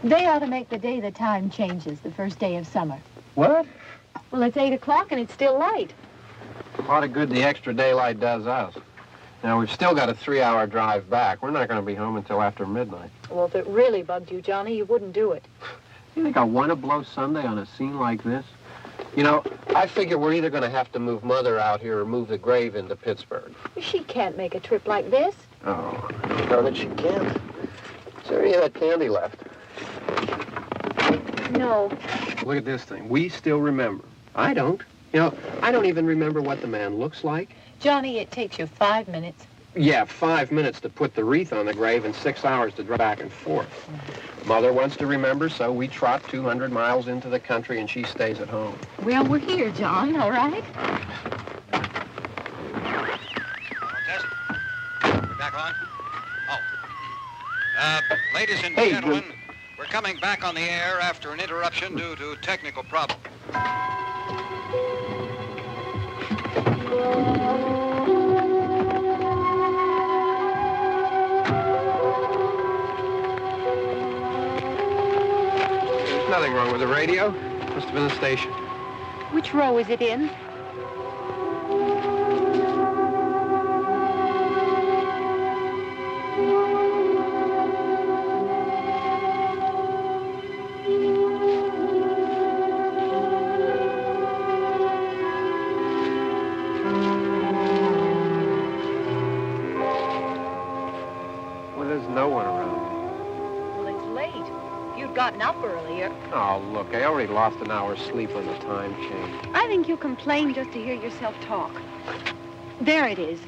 They ought to make the day the time changes, the first day of summer. What? Well, it's 8 o'clock and it's still light. A lot of good the extra daylight does us. Now, we've still got a 3-hour drive back. We're not going to be home until after midnight. Well, if it really bugged you, Johnny, you wouldn't do it. You think I want to blow Sunday on a scene like this? You know, I figure we're either going to have to move Mother out here or move the grave into Pittsburgh. She can't make a trip like this. Oh, I don't know that she can't. Is there any of that candy left? No. Look at this thing. We still remember. I don't. You know, I don't even remember what the man looks like. Johnny, it takes you 5 minutes. Yeah, 5 minutes to put the wreath on the grave and 6 hours to drive back and forth. Mother wants to remember, so we trot 200 miles into the country and she stays at home. Well, we're here, John, all right? Test. We're back on? Oh. Ladies and gentlemen, we're coming back on the air after an interruption due to technical problem. There's nothing wrong with the radio. Must have been the station. Which row is it in? Gotten up earlier. Oh, look, I already lost an hour's sleep when the time changed. I think you complain just to hear yourself talk. There it is.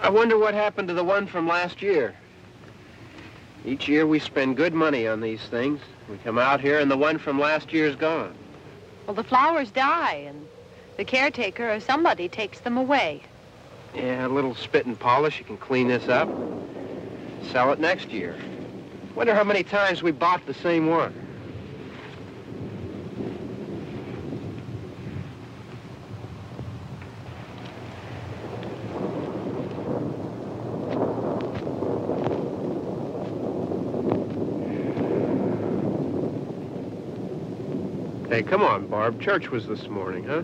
I wonder what happened to the one from last year. Each year we spend good money on these things. We come out here and the one from last year's gone. Well, the flowers die and the caretaker or somebody takes them away. Yeah, a little spit and polish. You can clean this up. Sell it next year. Wonder how many times we bought the same one. Hey, come on, Barb. Church was this morning, huh?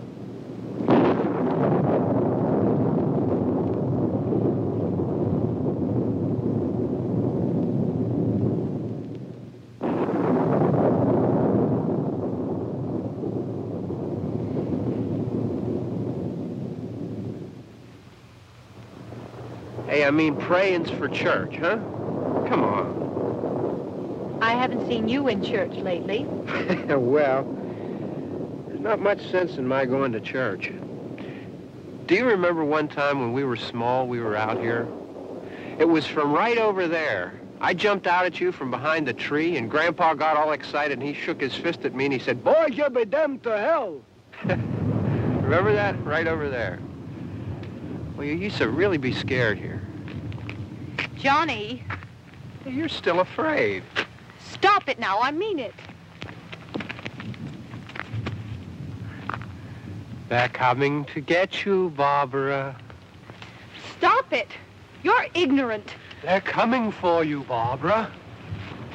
Hey, I mean, praying's for church, huh? Come on. I haven't seen you in church lately. Well, not much sense in my going to church. Do you remember one time when we were small, we were out here? It was from right over there. I jumped out at you from behind the tree, and Grandpa got all excited, and he shook his fist at me, and he said, "Boy, you'll be damned to hell." Remember that? Right over there. Well, you used to really be scared here. Johnny, You're still afraid. stop it now. I mean it. They're coming to get you, Barbara. Stop it. You're ignorant. They're coming for you, Barbara.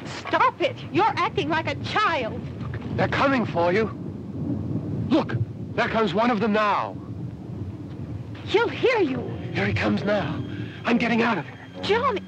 Stop it. You're acting like a child. They're coming for you. Look, there comes one of them now. He'll hear you. Here he comes now. I'm getting out of here. Johnny.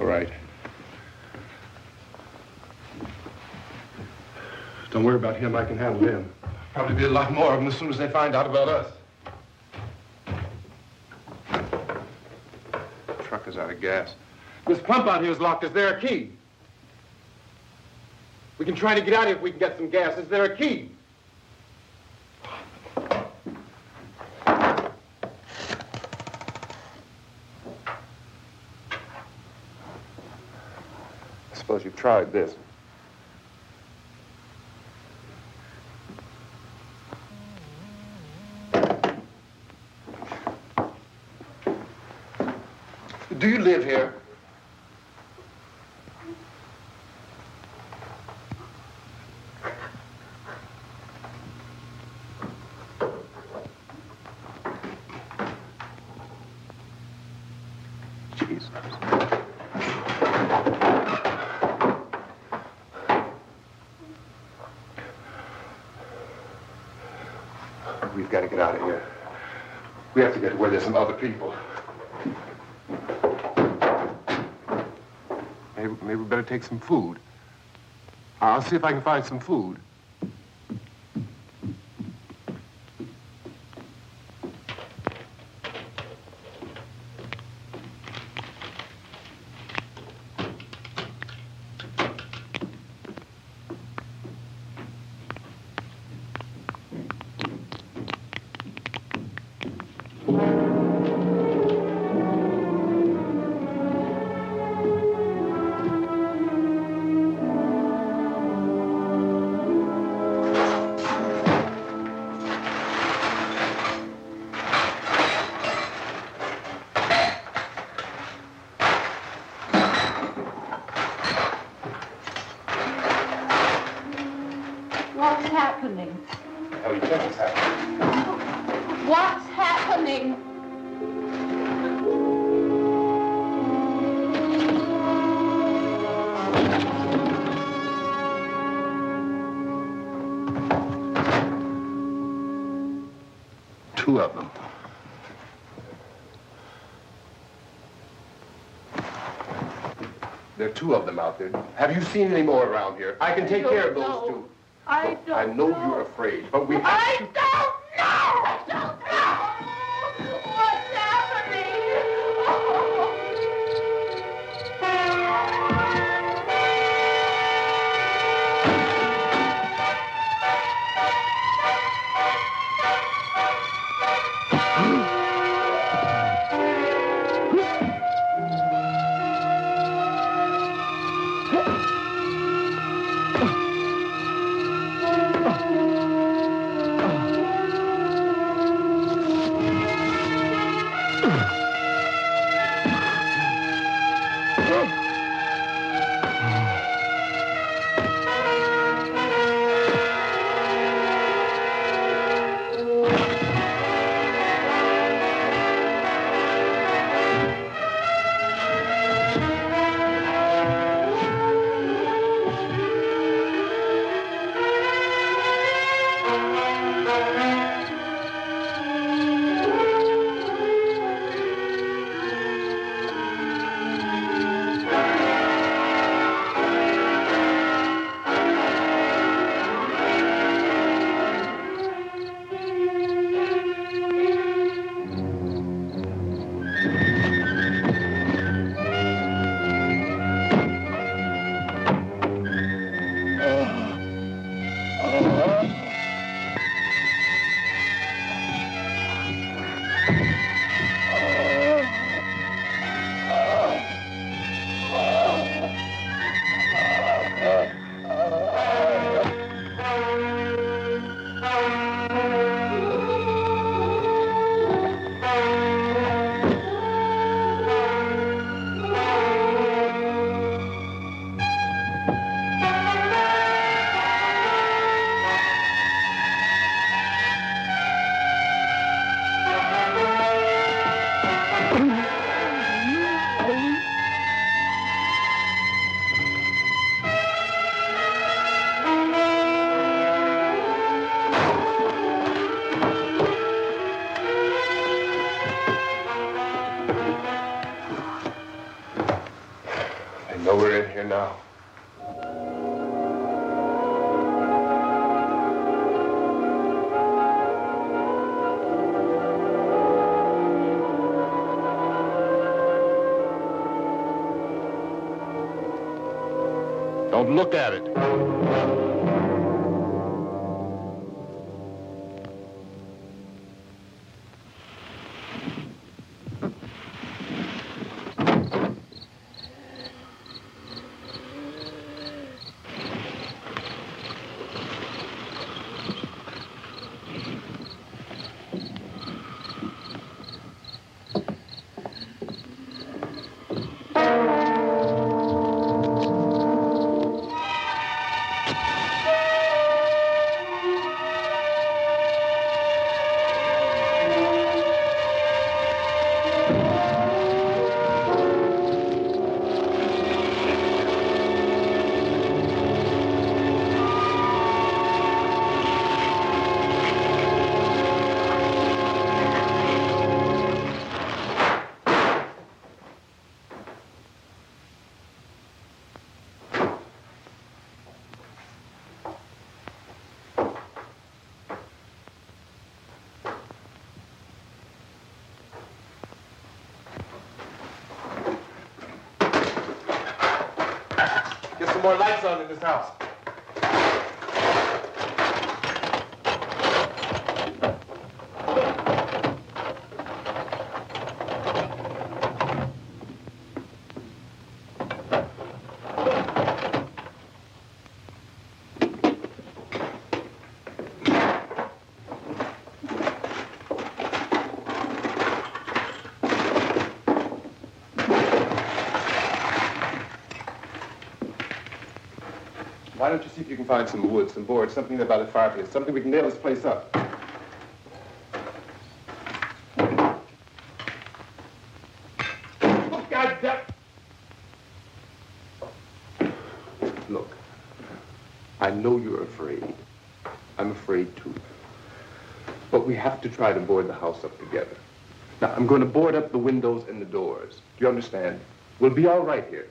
right. Don't worry about him. I can handle him. Probably be a lot more of them as soon as they find out about us. The truck is out of gas. This pump out here is locked. Is there a key? We can try to get out of here if we can get some gas. Is there a key? I suppose you've tried this. Do you live here? Jesus. We've got to get out of here. We have to get to where there's some other people. Maybe we better take some food. I'll see if I can find some food. What's happening? How do you think it's happening? What's happening? Two of them. There are two of them out there. Have you seen any more around here? I can take care of those two. I don't I know you're afraid, but we have to... I don't know! I don't know! What's happening? know we're in here now. Don't look at it. Get some more lights on in this house. Why don't you see if you can find some wood, some boards, something about a fireplace, something we can nail this place up. Oh, God damn. Look, I know you're afraid. I'm afraid too. But we have to try to board the house up together. Now, I'm going to board up the windows and the doors. Do you understand? We'll be all right here.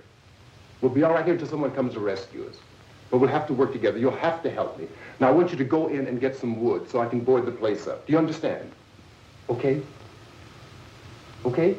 We'll be all right here until someone comes to rescue us. But we'll have to work together. You'll have to help me. Now, I want you to go in and get some wood so I can board the place up. Do you understand? Okay? Okay?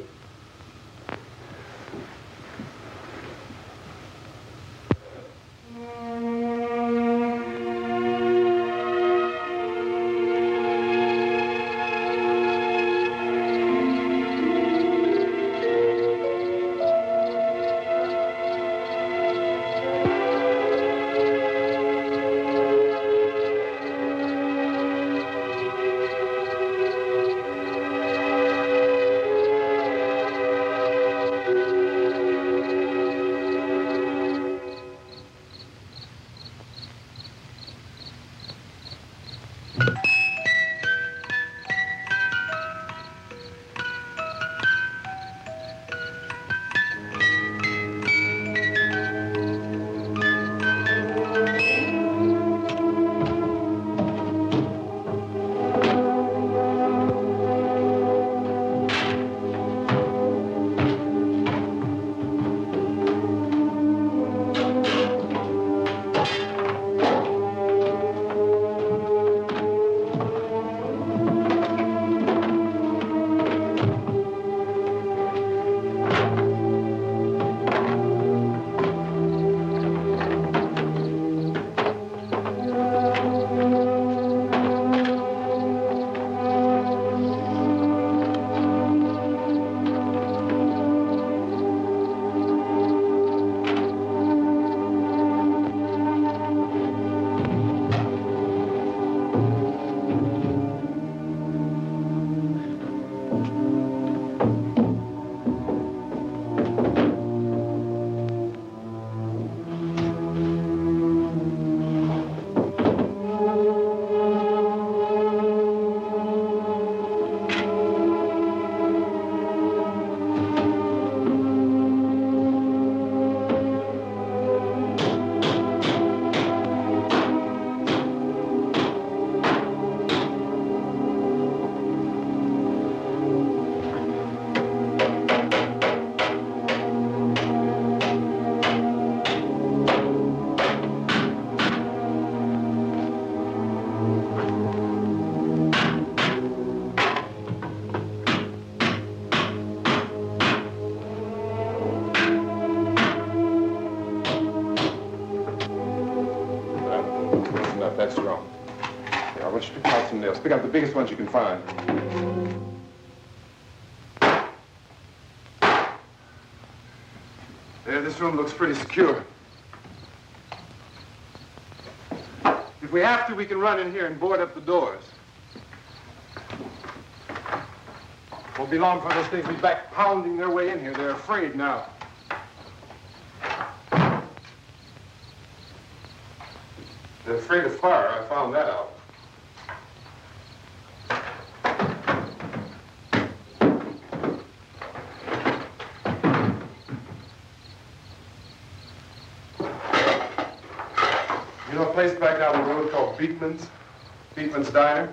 That's wrong. Here, I want you to pick out some nails. Pick out the biggest ones you can find. There, this room looks pretty secure. If we have to, we can run in here and board up the doors. Won't be long for those things to be back pounding their way in here. They're afraid now. They're afraid of fire. I found that out. You know a place back down the road called Beekman's? Beekman's Diner?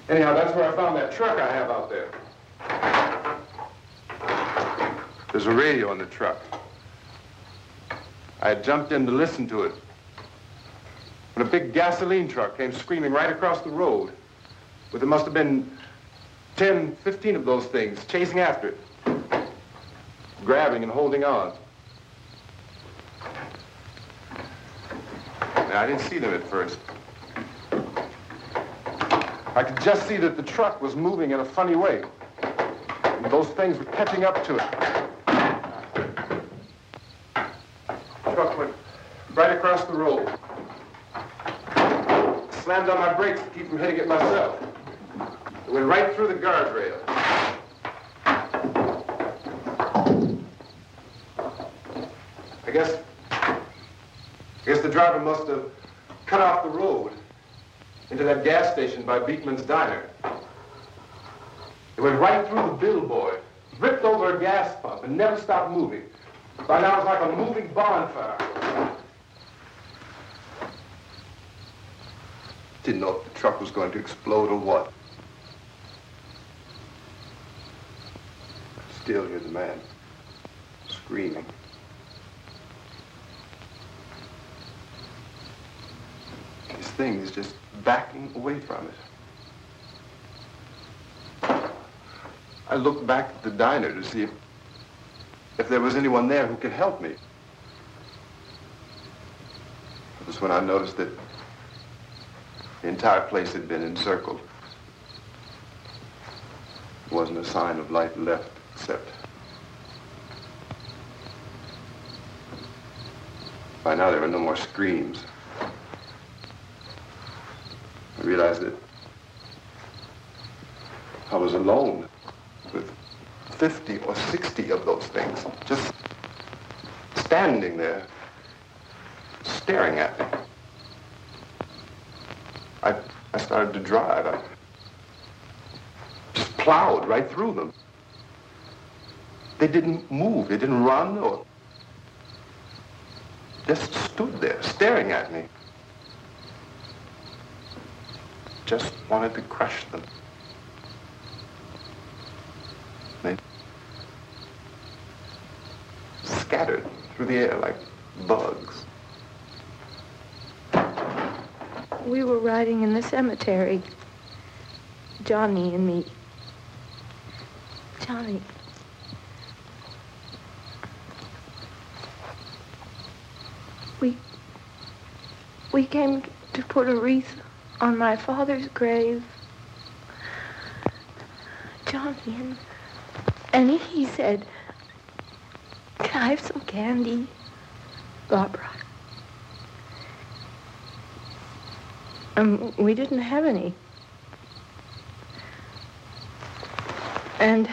Anyhow, that's where I found that truck I have out there. There's a radio on the truck. I had jumped in to listen to it when a big gasoline truck came screaming right across the road. But there must have been 10, 15 of those things chasing after it, grabbing and holding on. Now, I didn't see them at first. I could just see that the truck was moving in a funny way. And those things were catching up to it. The truck went right across the road. Slammed on my brakes to keep from hitting it myself. It went right through the guardrail. I guess the driver must have cut off the road into that gas station by Beekman's Diner. It went right through the billboard, ripped over a gas pump, and never stopped moving. By now, it's like a moving bonfire. Didn't know if the truck was going to explode or what. Still hear the man screaming. This thing is just backing away from it. I looked back at the diner to see if there was anyone there who could help me. It was when I noticed that the entire place had been encircled. There wasn't a sign of life left except by now there were no more screams. I realized that I was alone with 50 or 60 of those things, just standing there, staring at me. I started to drive. I just plowed right through them. They didn't move, they didn't run or just stood there, staring at me. Just wanted to crush them. They scattered through the air like bugs. We were riding in the cemetery, Johnny and me. Johnny. We came to put a wreath on my father's grave, Johnny, and he said, "Can I have some candy, Barbara?" And we didn't have any. And,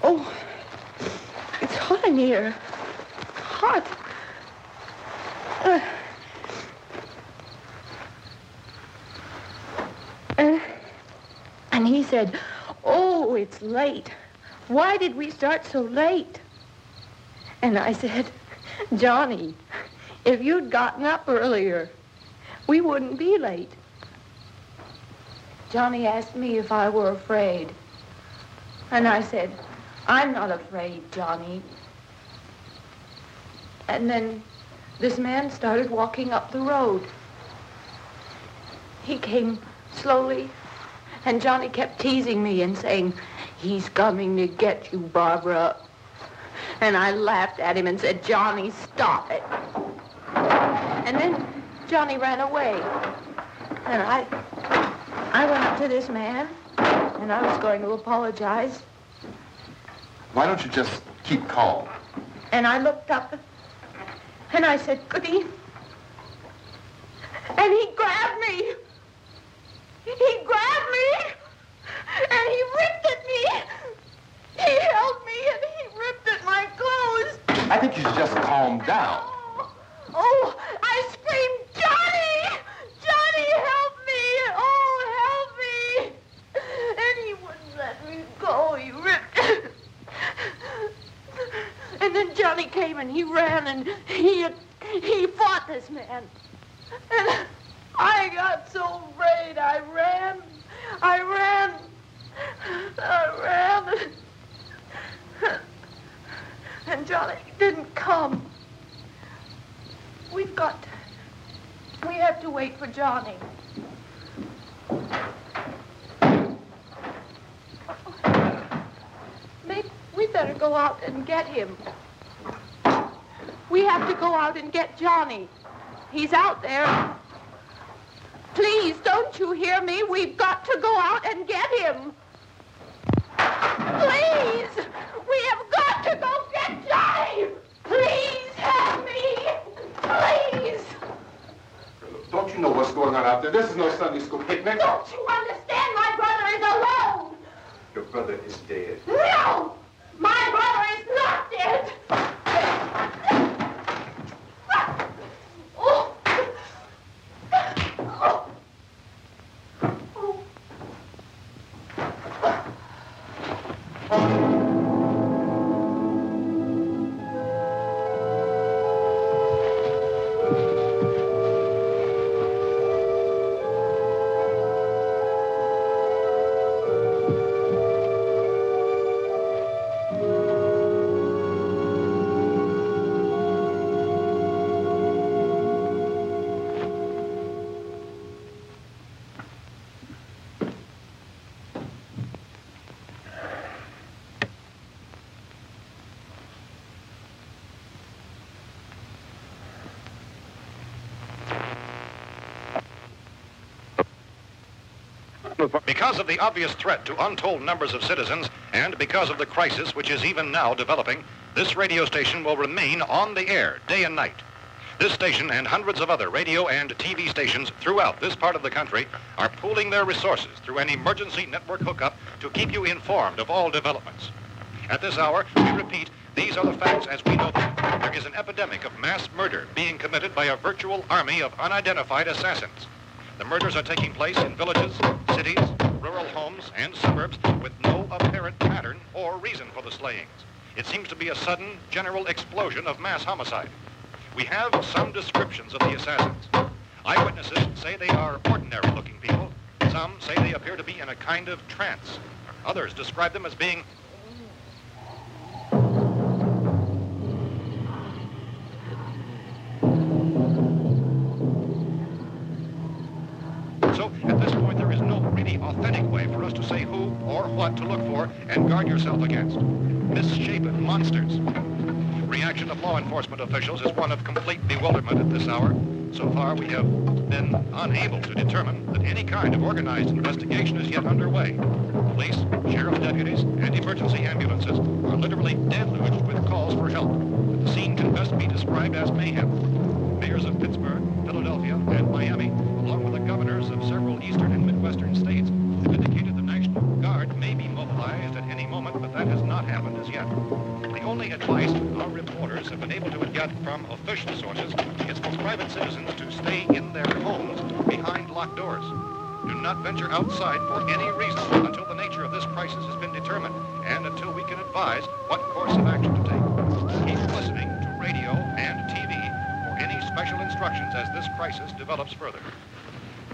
oh, it's hot in here, hot. And he said, "Oh, it's late. Why did we start so late?" And I said, "Johnny, if you'd gotten up earlier, we wouldn't be late." Johnny asked me if I were afraid. And I said, "I'm not afraid, Johnny." And then this man started walking up the road. He came slowly, and Johnny kept teasing me and saying, "He's coming to get you, Barbara." And I laughed at him and said, "Johnny, stop it." And then Johnny ran away. And I went up to this man, and I was going to apologize. Why don't you just keep calm? And I looked up, and I said, "Good evening." And he grabbed me. He grabbed me, and he ripped at me. He held me, and he ripped at my clothes. I think you should just calm down. Oh, I screamed, "Johnny! Johnny, help me! Oh, help me!" And he wouldn't let me go. He ripped. And then Johnny came and he ran and he fought this man. And I got so afraid. I ran. And Johnny didn't come. We have to wait for Johnny. Maybe we better go out and get him. We have to go out and get Johnny. He's out there. Please, don't you hear me? We've got to go out and get him. Please, we have got to go get Johnny. Please help me. Please. Don't you know what's going on out there? This is no Sunday school picnic. Don't you understand? My brother is alone. Your brother is dead. No, my brother is not dead. Oh. Because of the obvious threat to untold numbers of citizens and because of the crisis which is even now developing, this radio station will remain on the air day and night. This station and hundreds of other radio and TV stations throughout this part of the country are pooling their resources through an emergency network hookup to keep you informed of all developments. At this hour, we repeat, these are the facts as we know them. There is an epidemic of mass murder being committed by a virtual army of unidentified assassins. The murders are taking place in villages, cities, rural homes, and suburbs with no apparent pattern or reason for the slayings. It seems to be a sudden, general explosion of mass homicide. We have some descriptions of the assassins. Eyewitnesses say they are ordinary-looking people. Some say they appear to be in a kind of trance. Others describe them as being So, at this point, there is no really authentic way for us to say who or what to look for and guard yourself against. Misshapen monsters. Reaction of law enforcement officials is one of complete bewilderment at this hour. So far, we have been unable to determine that any kind of organized investigation is yet underway. Police, sheriff's deputies, and emergency ambulances are literally deluged with calls for help. The scene can best be described as mayhem. Mayors of Pittsburgh, Philadelphia, and Miami, along with the governors of several eastern and midwestern states, have indicated the National Guard may be mobilized at any moment, but that has not happened as yet. The only advice our reporters have been able to get from official sources is for private citizens to stay in their homes behind locked doors. Do not venture outside for any reason until the nature of this crisis has been determined and until we can advise what course of action to take. Keep listening to radio and TV for any special instructions as this crisis develops further.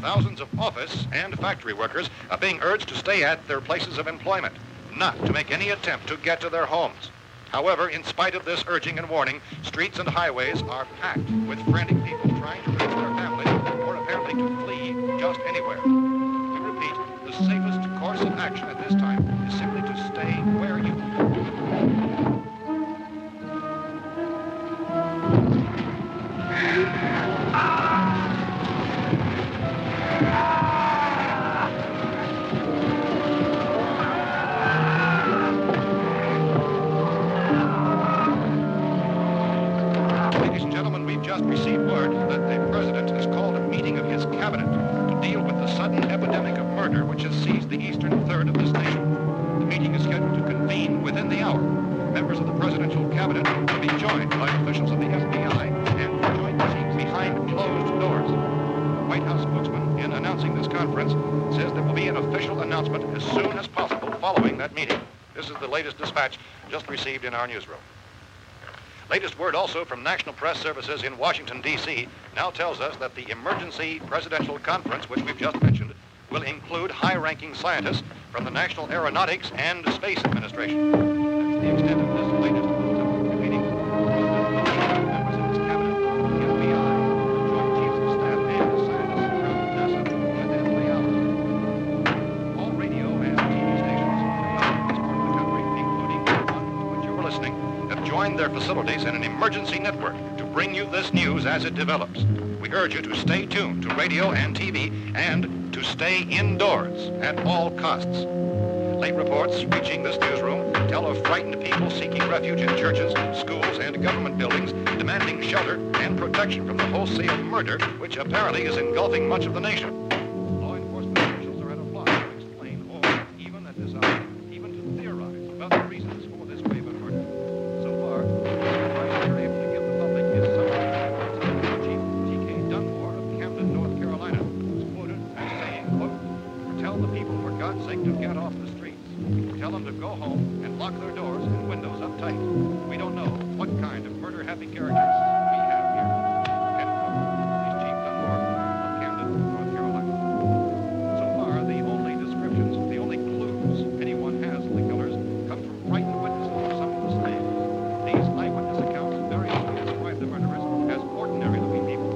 Thousands of office and factory workers are being urged to stay at their places of employment, not to make any attempt to get to their homes. However, in spite of this urging and warning, streets and highways are packed with frantic people trying to reach their families or apparently to flee just anywhere. We repeat, the safest course of action at this time is simply to stay Ladies and gentlemen, we've just received word that the president has called a meeting of his cabinet to deal with the sudden epidemic of murder which has seized the eastern third of this nation. The meeting is scheduled to convene within the hour. Members of the presidential cabinet will be joined by officials of the FBI and joint meetings behind closed doors. The White House spokesman, in announcing this conference, says there will be an official announcement as soon as possible following that meeting. This is the latest dispatch just received in our newsroom. Latest word also from National Press Services in Washington, D.C. now tells us that the emergency presidential conference, which we've just mentioned, will include high-ranking scientists from the National Aeronautics and Space Administration. That's the extent of this latest meeting. Members of his cabinet, the FBI, Joint Chiefs of Staff, and scientists from NASA within the hour. All radio and TV stations from this part of the country, including the one to which you were listening, have joined their facilities in an emergency network to bring you this news as it develops. We urge you to stay tuned to radio and TV and to stay indoors at all costs. Late reports reaching this newsroom tell of frightened people seeking refuge in churches, schools, and government buildings, demanding shelter and protection from the wholesale murder which apparently is engulfing much of the nation. Law enforcement officials are at a loss to explain or even at this hour, even to theorize about the reasons for this wave of murder. So far, the advice they're able to give the public is something Chief T.K. Dunmore of Camden, North Carolina, who's quoted as saying, quote, "Tell the people, for God's sake, to get off the streets. Tell them to go home and lock their doors and windows up tight. We don't know what kind of murder-happy characters we have here." End quote. He's Chief Dunmore of Camden, North Carolina. So far, the only descriptions, the only clues anyone has of the killers come from frightened witnesses of some of the slaves. These eyewitness accounts variously describe the murderers as ordinary-looking people,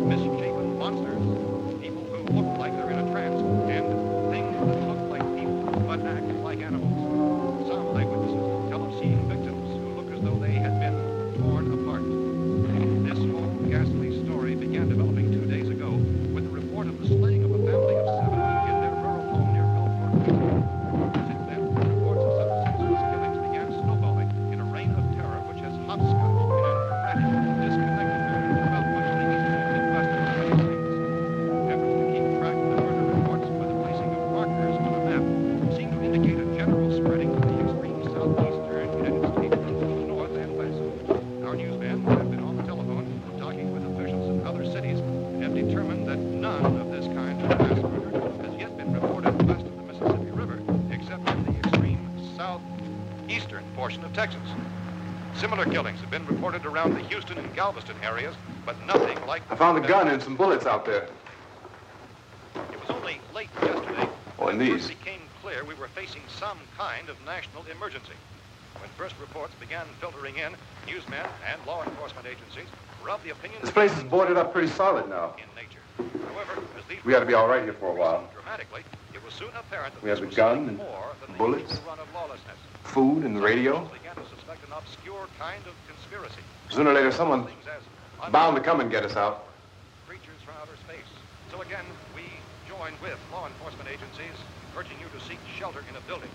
misshapen monsters, people who look like they're in a trance, and things that look like people but act like animals. Some eyewitnesses tell of seeing victims who look as though they had been torn apart. This whole ghastly story began developing 2 days ago with the report of the slaying of a family of 7 in their rural home near Gulfport. Since then, reports of such senseless killings began snowballing in a reign of terror which has hopscotched in an erratic, disconnected manner throughout much of the eastern and midwestern United States. Efforts to keep track of the murder reports by the placing of markers on a map seem to indicate a general spreading of the extreme southeastern United States from the north and west. Our newsmen have been on the telephone talking with officials in other cities and have determined that none of this kind of mass murder has yet been reported west of the Mississippi River, except in the extreme southeastern portion of Texas. Similar killings have been reported around the Houston and Galveston areas, but nothing like I found a gun and some bullets out there. It was only late yesterday Oh, and that it these. became clear we were facing some kind of national emergency. When first reports began filtering in, newsmen and law enforcement agencies were of the opinion This place is boarded up pretty solid now. in nature. However, as these We ought to be all right here for a while. dramatically, it was soon apparent that We have this the was gun something and more than the bullets. usual run of lawlessness. Food and the radio. Some began to suspect an obscure kind of conspiracy. Sooner or later, someone's Things as bound to come and get us out. creatures from outer space. So again, we join with law enforcement agencies, urging you to seek shelter in a building.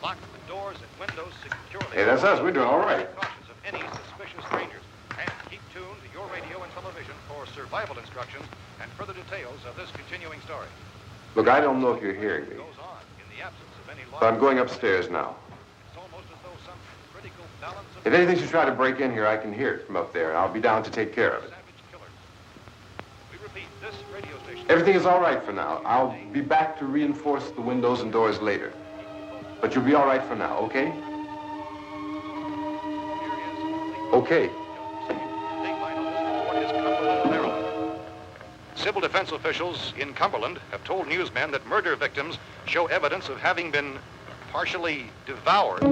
Lock the doors and windows securely. Hey, that's us. We're doing all right. Cautious of any suspicious strangers. And keep tuned to your radio and television for survival instructions and further details of this continuing story. Look, I don't know if you're hearing me, Goes on in the absence of any law. but I'm going upstairs now. It's almost as though some critical balance of If anything should try to break in here, I can hear it from up there, and I'll be down to take care of it. savage killers. We repeat, this radio station. Everything is all right for now. I'll be back to reinforce the windows and doors later. But you'll be all right for now, okay? Okay. Civil defense officials in Cumberland have told newsmen that murder victims show evidence of having been partially devoured.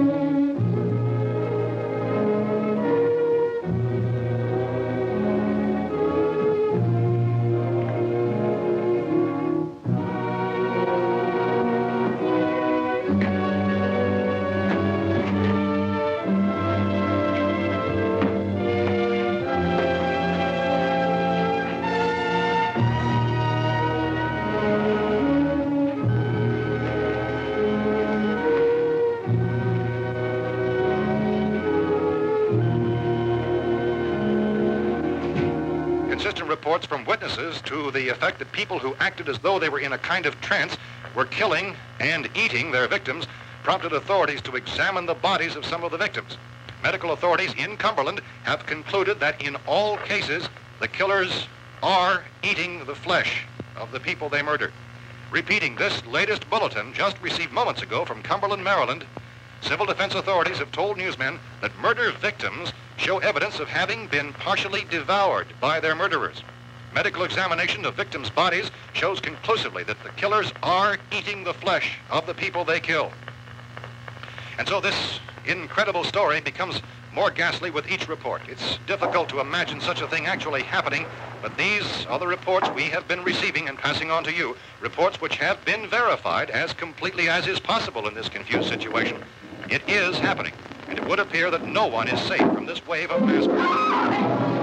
inconsistent reports from witnesses to the effect that people who acted as though they were in a kind of trance were killing and eating their victims prompted authorities to examine the bodies of some of the victims. Medical authorities in Cumberland have concluded that in all cases, the killers are eating the flesh of the people they murdered. Repeating this latest bulletin just received moments ago from Cumberland, Maryland, civil defense authorities have told newsmen that murder victims show evidence of having been partially devoured by their murderers. Medical examination of victims' bodies shows conclusively that the killers are eating the flesh of the people they kill. And so this incredible story becomes more ghastly with each report. It's difficult to imagine such a thing actually happening, but these are the reports we have been receiving and passing on to you, reports which have been verified as completely as is possible in this confused situation. It is happening, and it would appear that no one is safe from this wave of mass murder.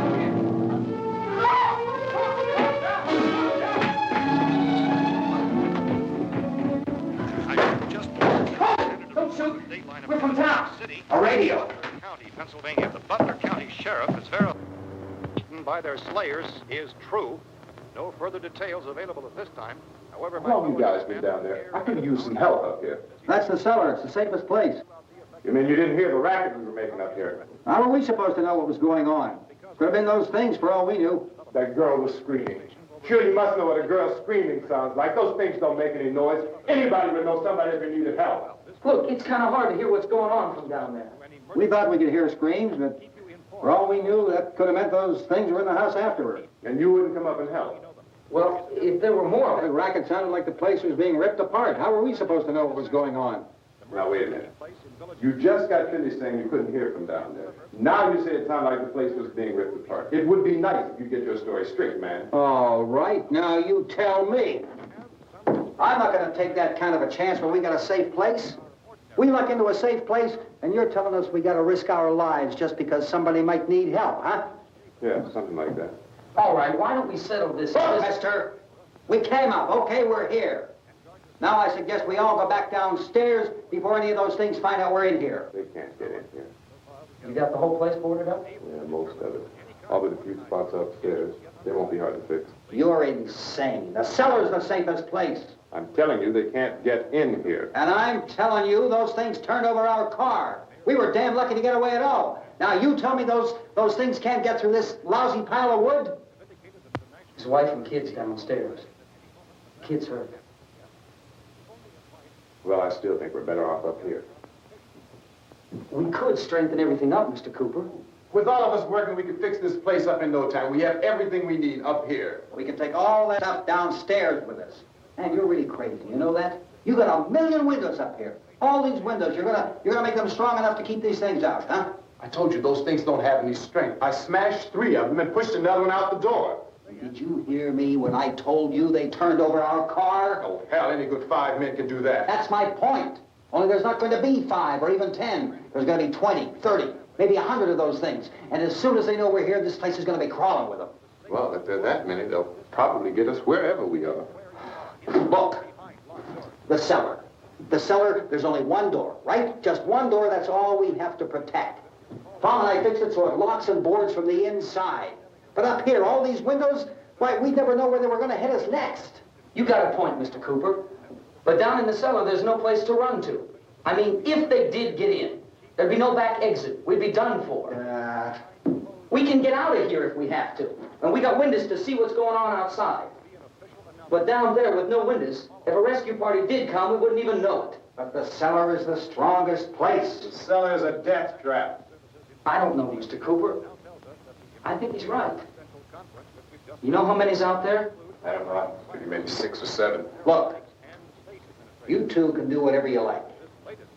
We're from town. A radio. County, Pennsylvania. The Butler County Sheriff has verified by their slayers is true. No further details available at this time. However, How long you guys been down there? I could use some help up here. That's the cellar. It's the safest place. You mean you didn't hear the racket we were making up here? How were we supposed to know what was going on? Could have been those things for all we knew. That girl was screaming. Sure, you must know what a girl screaming sounds like. Those things don't make any noise. Anybody would know somebody ever needed help. Look, it's kind of hard to hear what's going on from down there. We thought we could hear screams, but for all we knew, that could have meant those things were in the house afterward. And you wouldn't come up and help? Well, if there were more... The racket sounded like the place was being ripped apart. How were we supposed to know what was going on? Now, wait a minute. You just got finished saying you couldn't hear from down there. Now you say it sounded like the place was being ripped apart. It would be nice if you get your story straight, man. All right, now you tell me. I'm not going to take that kind of a chance when we got a safe place. We luck into a safe place, and you're telling us we got to risk our lives just because somebody might need help, huh? Yeah, something like that. All right, why don't we settle this? Look, mister, we came up. Okay, we're here. Now I suggest we all go back downstairs before any of those things find out we're in here. They can't get in here. You got the whole place boarded up? Yeah, most of it. All but a few spots upstairs. They won't be hard to fix. You're insane. The cellar's the safest place. I'm telling you, they can't get in here. And I'm telling you, those things turned over our car. We were damn lucky to get away at all. Now you tell me those things can't get through this lousy pile of wood? His wife and kids downstairs. Kids hurt. Well, I still think we're better off up here. We could strengthen everything up, Mr. Cooper. With all of us working, we could fix this place up in no time. We have everything we need up here. We can take all that stuff downstairs with us. Man, you're really crazy. You know that? You got 1 million windows up here. All these windows, you're gonna make them strong enough to keep these things out, huh? I told you those things don't have any strength. I smashed 3 of them and pushed another one out the door. Did you hear me when I told you they turned over our car? Oh, hell, any good 5 men can do that. That's my point. Only there's not going to be 5 or even 10. There's going to be 20, 30, maybe 100 of those things. And as soon as they know we're here, this place is going to be crawling with them. Well, if there are that many, they'll probably get us wherever we are. Look, the cellar. The cellar, there's only one door, right? Just one door, that's all we have to protect. Tom and I fixed it so it locks and boards from the inside. But up here, all these windows, why, we'd never know where they were going to hit us next. You got a point, Mr. Cooper. But down in the cellar, there's no place to run to. I mean, if they did get in, there'd be no back exit. We'd be done for. We can get out of here if we have to. And we got windows to see what's going on outside. But down there with no windows, if a rescue party did come, we wouldn't even know it. But the cellar is the strongest place. The cellar is a death trap. I don't know, Mr. Cooper. I think he's right. You know how many's out there? I don't know. Maybe 6 or 7. Look, you two can do whatever you like.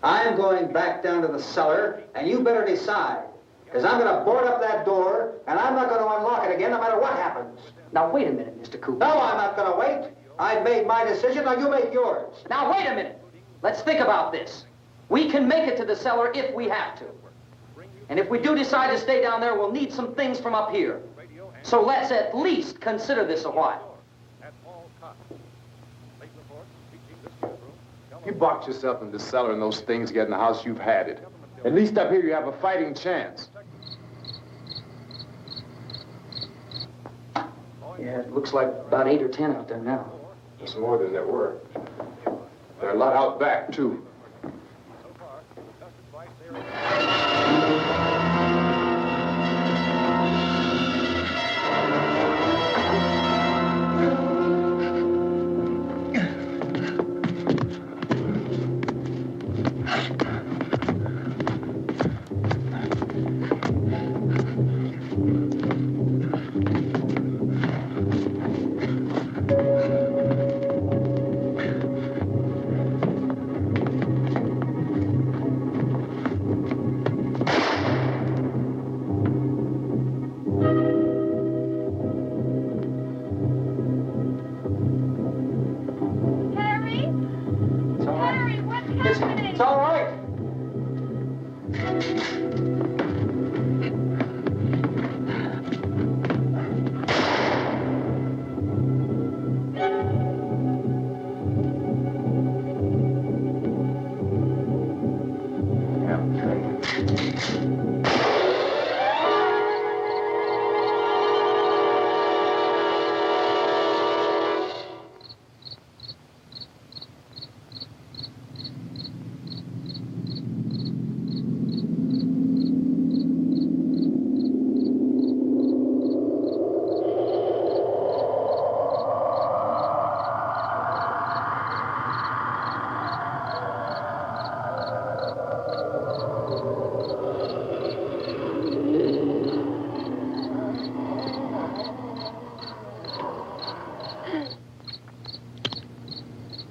I'm going back down to the cellar, and you better decide. Because I'm going to board up that door, and I'm not going to unlock it again no matter what happens. Now, wait a minute, Mr. Cooper. No, I'm not going to wait. I've made my decision, now you make yours. Now, wait a minute. Let's think about this. We can make it to the cellar if we have to. And if we do decide to stay down there, we'll need some things from up here. So let's at least consider this a while. You box yourself in the cellar and those things get in the house, you've had it. At least up here you have a fighting chance. Yeah, it looks like about 8 or 10 out there now. There's more than there were. There are a lot out back, too. It's all right.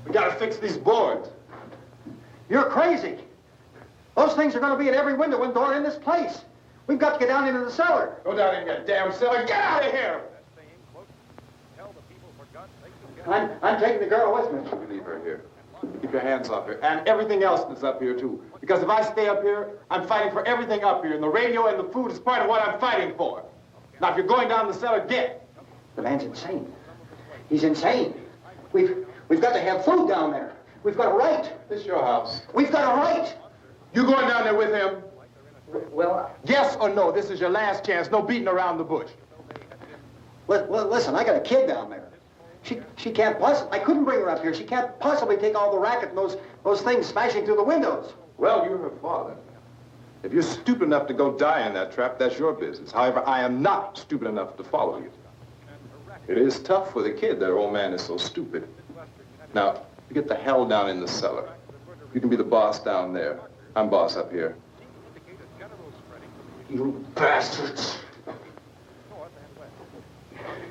We gotta fix these boards. You're crazy. Those things are going to be at every window and door in this place. We've got to get down into the cellar. Go down in that damn cellar. Get out of here! I'm taking the girl with me. You leave her here. Keep your hands off her. And everything else that's up here, too. Because if I stay up here, I'm fighting for everything up here. And the radio and the food is part of what I'm fighting for. Now, if you're going down the cellar, get. The man's insane. He's insane. We've got to have food down there. We've got a right. This is your house. We've got a right. You going down there with him? Well, Yes or no? This is your last chance. No beating around the bush. Listen, I got a kid down there. She can't possibly, I couldn't bring her up here. She can't possibly take all the racket and those things smashing through the windows. Well, you're her father. If you're stupid enough to go die in that trap, that's your business. However, I am not stupid enough to follow you. It is tough for the kid that her old man is so stupid. Now, you get the hell down in the cellar. You can be the boss down there. I'm boss up here. You bastards.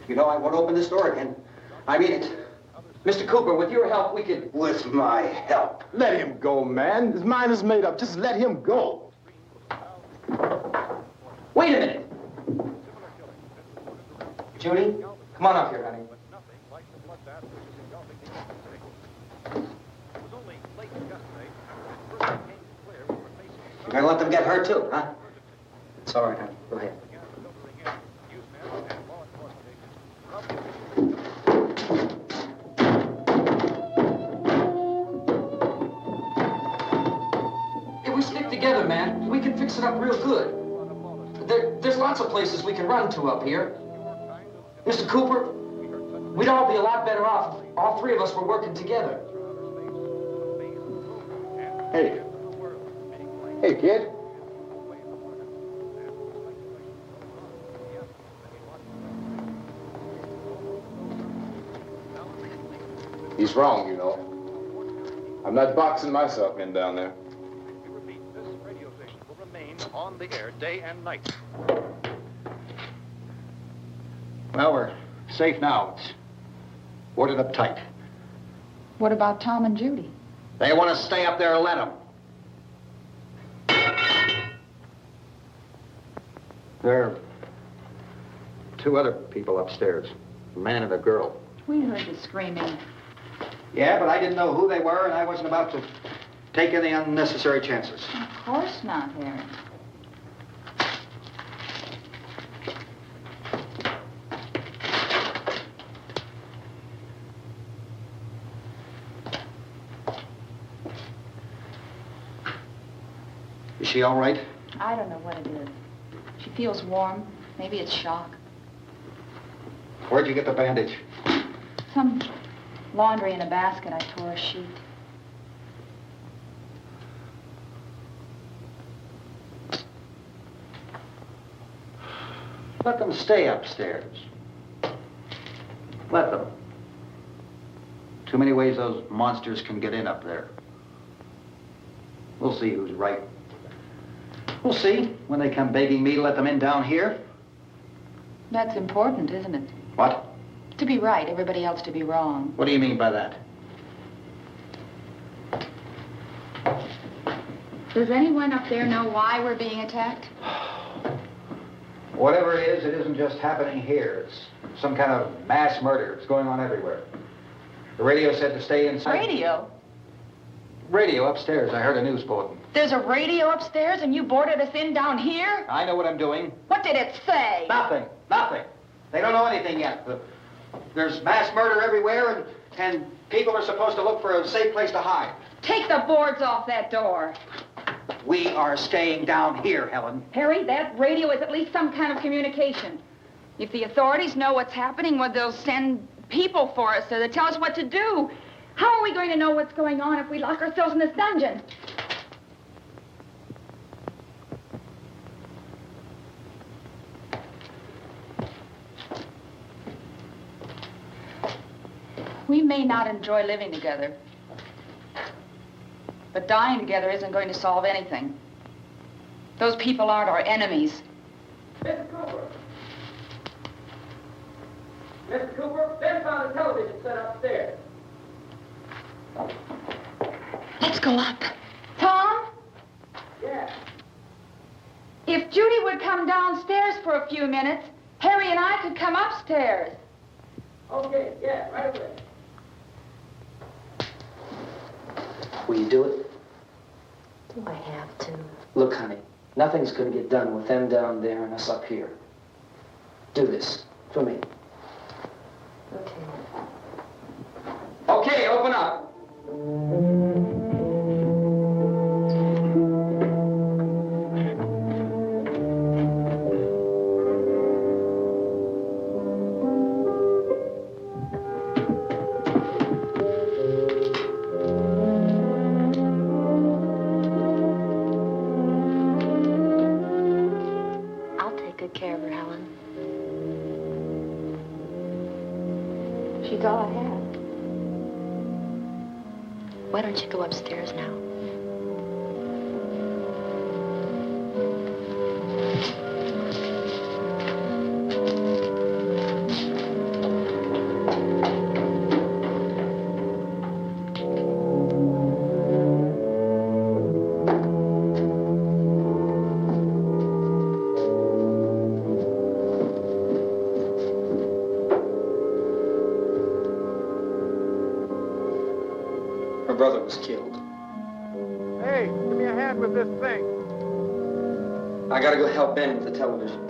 You know, I won't open this door again. I mean it. Mr. Cooper, with your help, we could... With my help. Let him go, man. His mind is made up. Just let him go. Wait a minute. Judy, come on up here, honey. You're gonna let them get hurt too, huh? It's all right, honey. Go ahead. If we stick together, man, we can fix it up real good. There's lots of places we can run to up here. Mr. Cooper, we'd all be a lot better off if all three of us were working together. Hey. Hey, kid. He's wrong, you know. I'm not boxing myself in down there. We repeat, this radio station will remain on the air day and night. Well, we're safe now. It's boarded up tight. What about Tom and Judy? They want to stay up there, let them. There are two other people upstairs, a man and a girl. We heard the screaming. Yeah, but I didn't know who they were, and I wasn't about to take any unnecessary chances. Of course not, Harry. Is she all right? I don't know what it is. She feels warm. Maybe it's shock. Where'd you get the bandage? Some laundry in a basket. I tore a sheet. Let them stay upstairs. Let them. Too many ways those monsters can get in up there. We'll see who's right. We'll see when they come begging me to let them in down here. That's important, isn't it? What? To be right, everybody else to be wrong. What do you mean by that? Does anyone up there know why we're being attacked? Whatever it isn't just happening here. It's some kind of mass murder. It's going on everywhere. The radio said to stay inside. Radio? Radio upstairs. I heard a news bulletin. There's a radio upstairs and you boarded us in down here? I know what I'm doing. What did it say? Nothing. Nothing. They don't know anything yet. There's mass murder everywhere, and people are supposed to look for a safe place to hide. Take the boards off that door. We are staying down here, Helen. Harry, that radio is at least some kind of communication. If the authorities know what's happening, well, they'll send people for us to tell us what to do. How are we going to know what's going on if we lock ourselves in this dungeon? We may not enjoy living together, but dying together isn't going to solve anything. Those people aren't our enemies. Mr. Cooper! Mr. Cooper, Ben found a television set upstairs. Let's go up. Tom? Yeah. If Judy would come downstairs for a few minutes, Harry and I could come upstairs. Okay, yeah, right away. Will you do it? Do I have to? Look, honey, nothing's going to get done with them down there and us up here. Do this for me. Okay. Okay, open up. I'll take good care of her, Helen. She's all I have. Why don't you go upstairs now? Her brother was killed. Hey, give me a hand with this thing. I gotta go help Ben with the television.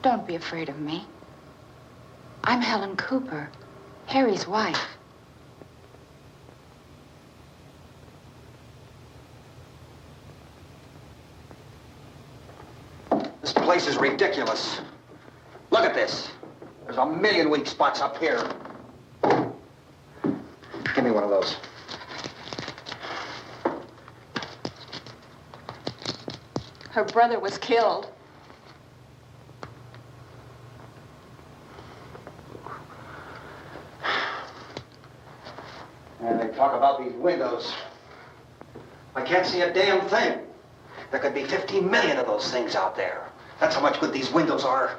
Don't be afraid of me. I'm Helen Cooper, Harry's wife. This place is ridiculous. Look at this. There's a million weak spots up here. Give me one of those. Her brother was killed. And they talk about these windows. I can't see a damn thing. There could be 15 million of those things out there. That's how much good these windows are.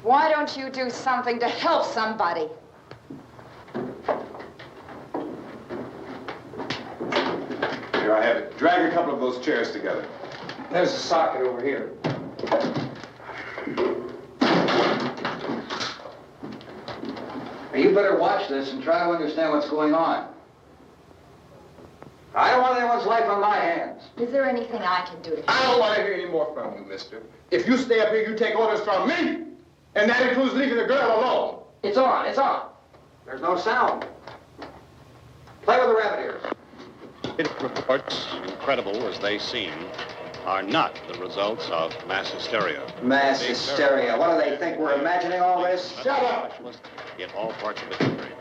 Why don't you do something to help somebody? Here, I have it. Drag a couple of those chairs together. There's a socket over here. You better watch this and try to understand what's going on. I don't want anyone's life on my hands. Is there anything I can do to I don't want to hear any more from you, mister. If you stay up here, you take orders from me. And that includes leaving the girl alone. It's on, it's on. There's no sound. Play with the rabbit ears. Reports, incredible as they seem, are not the results of mass hysteria. Mass hysteria. What do they think? We're imagining all this? Shut up! In all parts of the country.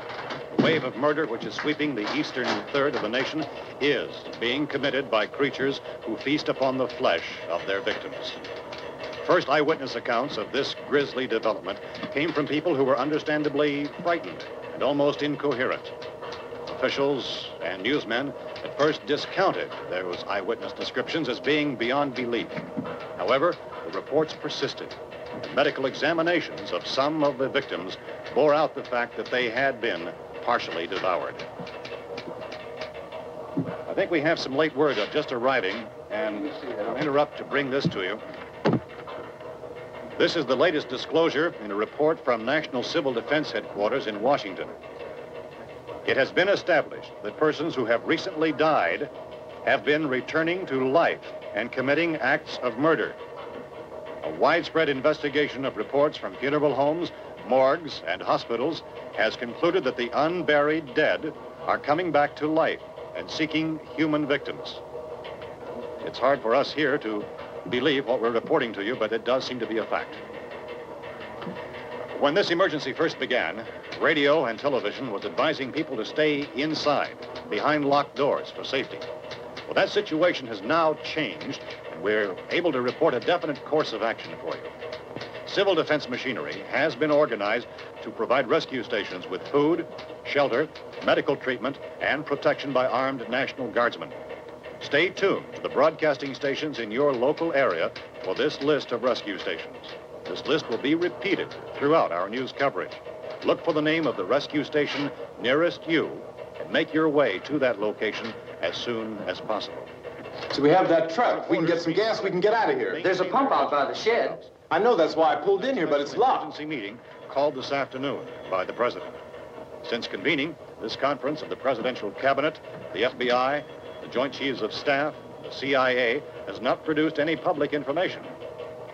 The wave of murder which is sweeping the eastern third of the nation is being committed by creatures who feast upon the flesh of their victims. First eyewitness accounts of this grisly development came from people who were understandably frightened and almost incoherent. Officials and newsmen at first discounted those eyewitness descriptions as being beyond belief. However, the reports persisted. And medical examinations of some of the victims bore out the fact that they had been partially devoured. I think we have some late word just arriving, and I'll interrupt to bring this to you. This is the latest disclosure in a report from National Civil Defense Headquarters in Washington. It has been established that persons who have recently died have been returning to life and committing acts of murder. A widespread investigation of reports from funeral homes, morgues, and hospitals has concluded that the unburied dead are coming back to life and seeking human victims. It's hard for us here to believe what we're reporting to you, but it does seem to be a fact. When this emergency first began, radio and television was advising people to stay inside, behind locked doors for safety. Well, that situation has now changed, and we're able to report a definite course of action for you. Civil defense machinery has been organized to provide rescue stations with food, shelter, medical treatment, and protection by armed National Guardsmen. Stay tuned to the broadcasting stations in your local area for this list of rescue stations. This list will be repeated throughout our news coverage. Look for the name of the rescue station nearest you and make your way to that location as soon as possible. So we have that truck. If we can get some gas, we can get out of here. There's a pump out by the shed. I know, that's why I pulled in here, but it's locked. Emergency meeting called this afternoon by the president. Since convening this conference of the presidential cabinet, the FBI, the Joint Chiefs of Staff, the CIA has not produced any public information.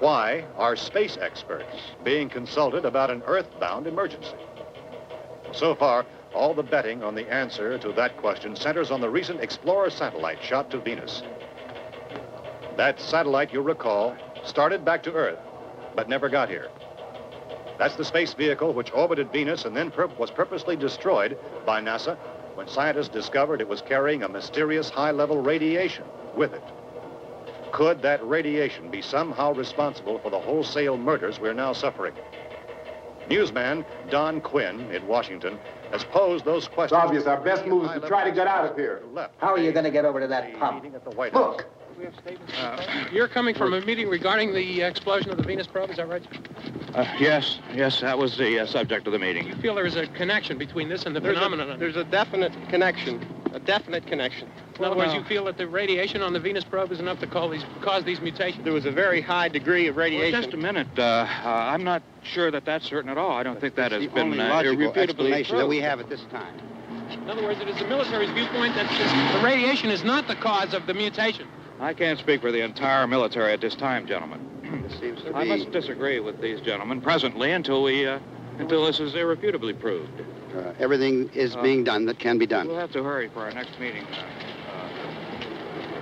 Why are space experts being consulted about an earthbound emergency? So far, all the betting on the answer to that question centers on the recent Explorer satellite shot to Venus. That satellite, you'll recall, started back to Earth, but never got here. That's the space vehicle which orbited Venus and then was purposely destroyed by NASA when scientists discovered it was carrying a mysterious high-level radiation with it. Could that radiation be somehow responsible for the wholesale murders we're now suffering? Newsman Don Quinn in Washington has posed those questions. It's obvious our best move is to try to get out of here. How are you going to get over to that pump? Look. You're coming from a meeting regarding the explosion of the Venus probe, is that right? Yes, that was the subject of the meeting. You feel there is a connection between this and the phenomenon? There's a definite connection. In other words, you feel that the radiation on the Venus probe is enough to cause these mutations? There was a very high degree of radiation. Well, just a minute. I'm not sure that that's certain at all. I don't think that has been irrefutably explanation that we have at this time. In other words, it is the military's viewpoint that the radiation is not the cause of the mutation. I can't speak for the entire military at this time, gentlemen. This seems to be... I must disagree with these gentlemen presently until this is irrefutably proved. Everything is being done that can be done. We'll have to hurry for our next meeting.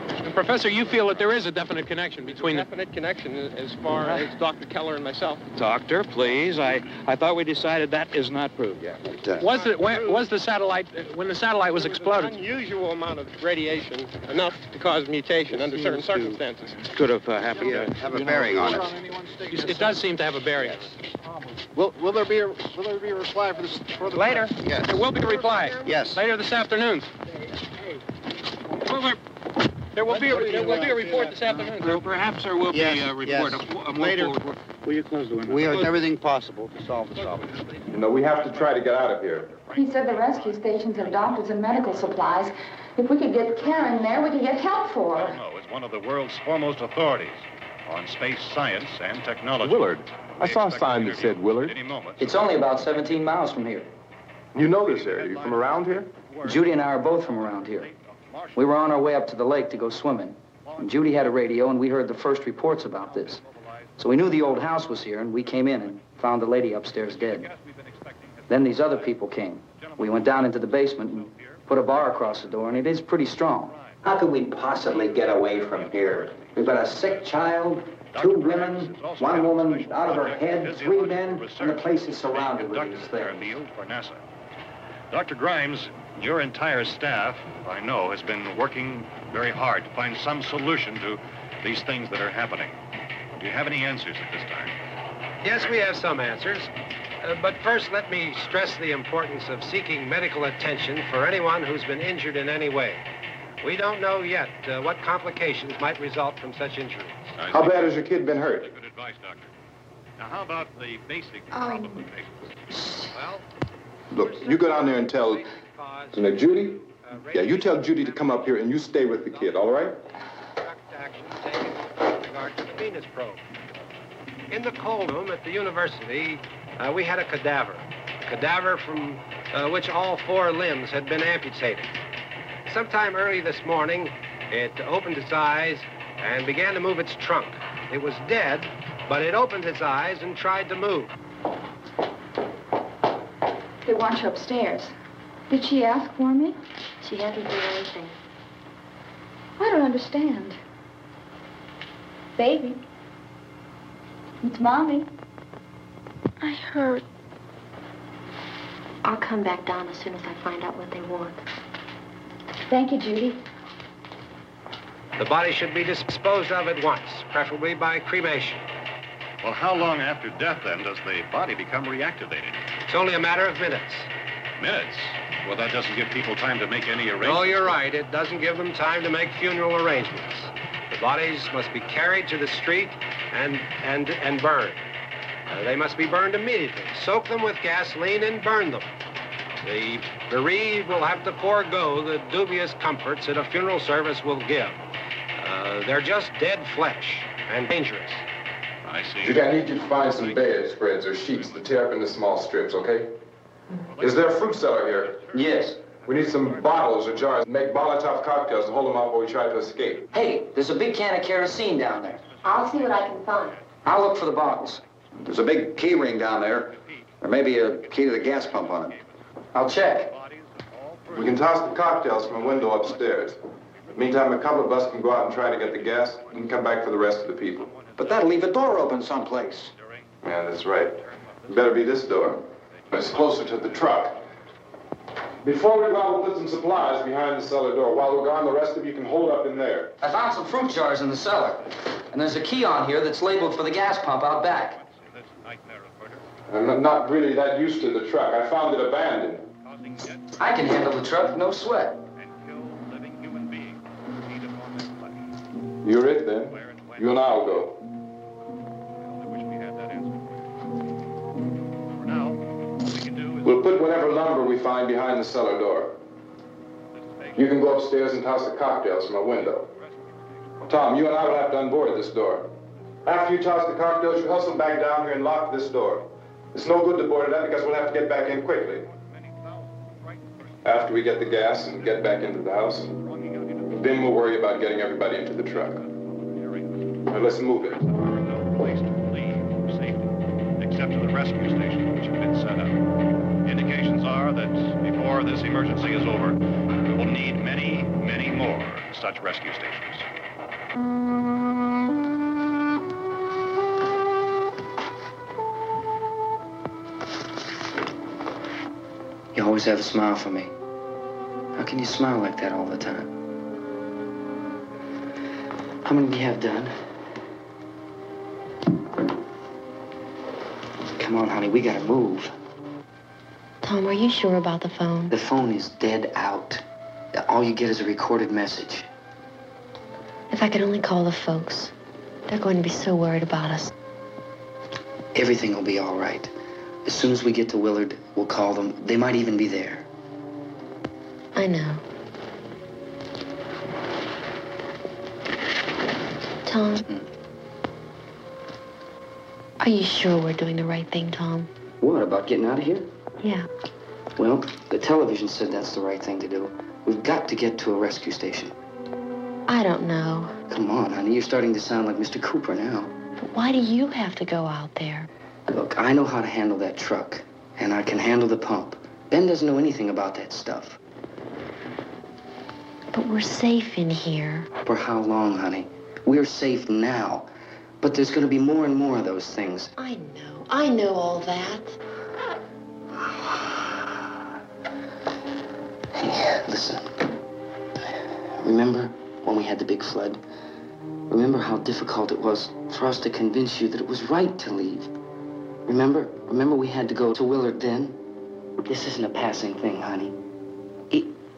And Professor, you feel that there is a definite connection between Definite connection as far as Dr. Keller and myself. Doctor, please. I thought we decided that is not proved yet. Was the satellite, when the satellite was exploded? An unusual amount of radiation, enough to cause mutation under certain circumstances. Could have happened. Have a bearing on it. It does seem to have a bearing. Will there be a reply for the Later? Yes. There will be a reply. Yes. Later this afternoon. There will be a report this afternoon. Perhaps there will be a report. A more Later. report. Will you close the window? We are doing everything possible to solve the problem. You know, we have to try to get out of here. He said the rescue stations have doctors and medical supplies. If we could get care in there, we could get help for her. No, it's one of the world's foremost authorities on space science and technology. Willard. I saw a sign that said Willard. Any moment. It's only about 17 miles from here. You know this area. You from around here? Judy and I are both from around here. We were on our way up to the lake to go swimming. And Judy had a radio, and we heard the first reports about this. So we knew the old house was here, and we came in and found the lady upstairs dead. Then these other people came. We went down into the basement and put a bar across the door, and it is pretty strong. How could we possibly get away from here? We've got a sick child, 2 women, 1 woman out of her head, 3 men, and the place is surrounded with these things. For NASA. Dr. Grimes, your entire staff, I know, has been working very hard to find some solution to these things that are happening. Do you have any answers at this time? Yes, we have some answers. But first, let me stress the importance of seeking medical attention for anyone who's been injured in any way. We don't know yet what complications might result from such injuries. How bad has your kid been hurt? Good advice, Doctor. Now, how about the basic problem of patients? Well, Look, you go down there and tell, Judy? Yeah, you tell Judy to come up here and you stay with the kid, all right? Action taken with regard to the Venus probe. In the cold room at the university, we had a cadaver from which all 4 limbs had been amputated. Sometime early this morning, it opened its eyes and began to move its trunk. It was dead, but it opened its eyes and tried to move. They want you upstairs. Did she ask for me? She hasn't done anything. I don't understand. Baby. It's Mommy. I heard. I'll come back down as soon as I find out what they want. Thank you, Judy. The body should be disposed of at once, preferably by cremation. Well, how long after death, then, does the body become reactivated? It's only a matter of minutes. Minutes? Well, that doesn't give people time to make any arrangements. Oh, you're right. It doesn't give them time to make funeral arrangements. The bodies must be carried to the street and burned. They must be burned immediately. Soak them with gasoline and burn them. The bereaved will have to forego the dubious comforts that a funeral service will give. They're just dead flesh and dangerous. I see. Judy, I need you to find some bedspreads or sheets to tear up into small strips, okay? Is there a fruit cellar here? Yes. We need some bottles or jars to make Molotov cocktails to hold them up while we try to escape. Hey, there's a big can of kerosene down there. I'll see what I can find. I'll look for the bottles. There's a big key ring down there. There may be a key to the gas pump on it. I'll check. We can toss the cocktails from a window upstairs. Meantime, a couple of us can go out and try to get the gas and come back for the rest of the people. But that'll leave a door open someplace. Yeah, that's right. It better be this door. It's closer to the truck. Before we go out, we'll put some supplies behind the cellar door. While we're gone, the rest of you can hold up in there. I found some fruit jars in the cellar. And there's a key on here that's labeled for the gas pump out back. I'm not really that used to the truck. I found it abandoned. I can handle the truck, no sweat. You're it, then. You and I'll go. We'll put whatever lumber we find behind the cellar door. You can go upstairs and toss the cocktails from a window. Tom, you and I will have to unboard this door. After you toss the cocktails, you hustle back down here and lock this door. It's no good to board it up because we'll have to get back in quickly. After we get the gas and get back into the house, then we'll worry about getting everybody into the truck. Now let's move it. No place to leave safely, except to the rescue stations which have been set up. Indications are that before this emergency is over, we will need many, many more such rescue stations. You always have a smile for me. How can you smile like that all the time? How many do you have done? Come on, honey, we gotta move. Tom, are you sure about the phone? The phone is dead out. All you get is a recorded message. If I could only call the folks. They're going to be so worried about us. Everything will be all right. As soon as we get to Willard, we'll call them. They might even be there. I know. Tom? Are you sure we're doing the right thing, Tom? What, about getting out of here? Yeah. Well, the television said that's the right thing to do. We've got to get to a rescue station. I don't know. Come on, honey. You're starting to sound like Mr. Cooper now. But why do you have to go out there? Look, I know how to handle that truck, and I can handle the pump. Ben doesn't know anything about that stuff. But we're safe in here. For how long, honey? We're safe now. But there's going to be more and more of those things. I know all that. Hey, listen. Remember when we had the big flood? Remember how difficult it was for us to convince you that it was right to leave? Remember we had to go to Willard then? This isn't a passing thing, honey.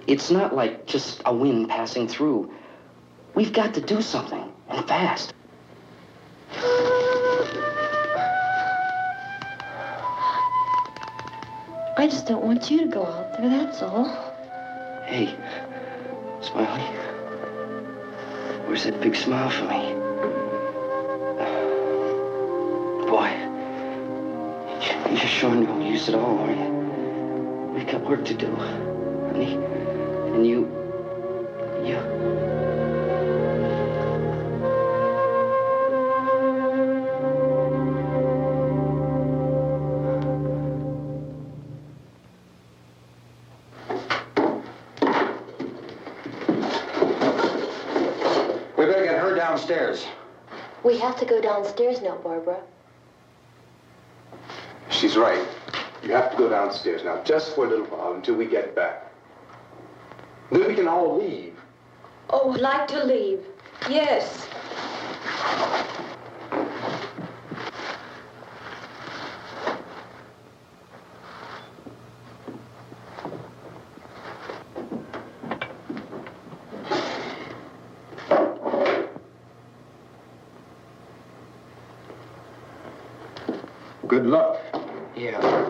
It's not like just a wind passing through. We've got to do something, and fast. I just don't want you to go out there, that's all. Hey, Smiley. Where's that big smile for me? Boy, you're sure no use at all, are you? We've got work to do, honey. And you... We better get her downstairs. We have to go downstairs now, Barbara. She's right. You have to go downstairs now, just for a little while, until we get back. Then we can all leave. Oh, I'd like to leave. Yes. Good luck. Yeah.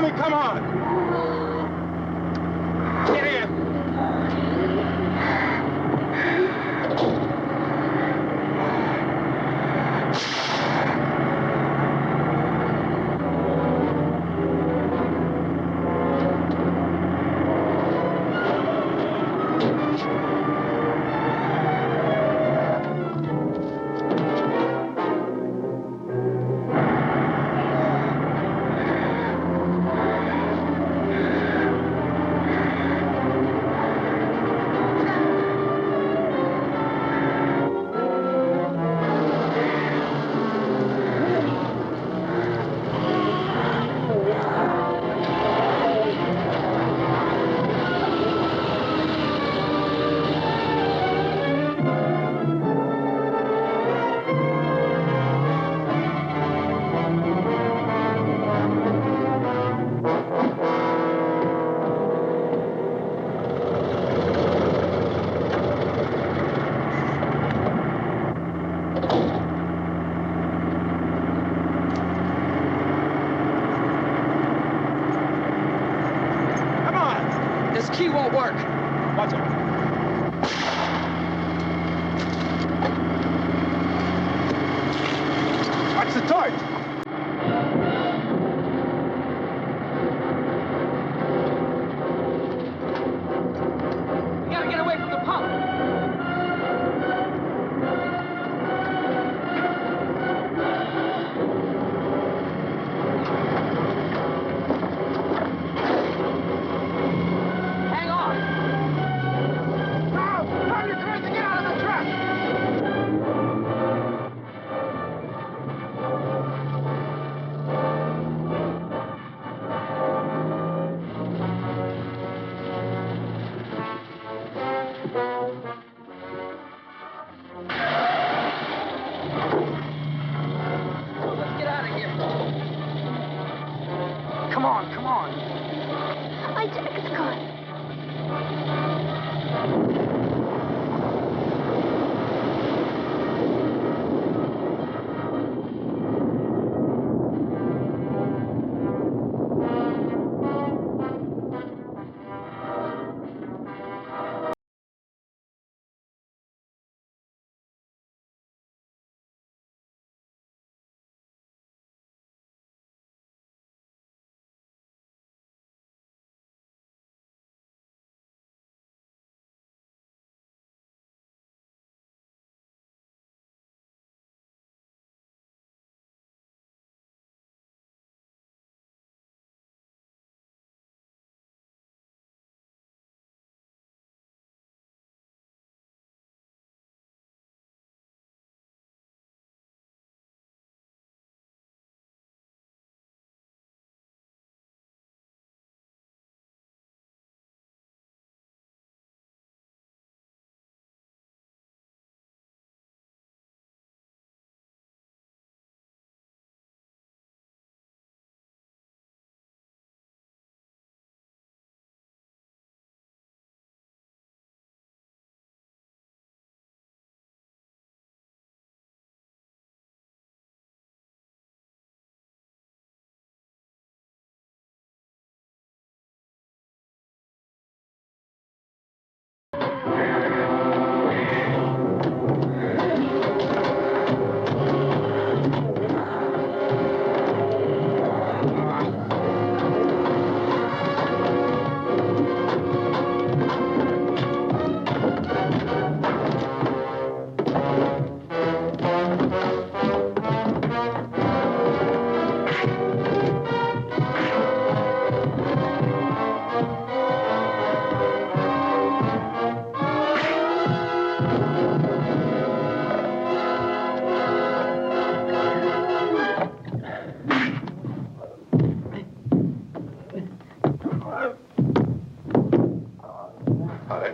Come on! Get in! won't work. Watch it. Watch the torch. We gotta get away from the pump. Hang on. Now, turn your cars and get out of the truck. Let's get out of here. Come on, come on. My jacket's gone.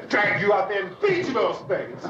Drag you out there and feed you those things.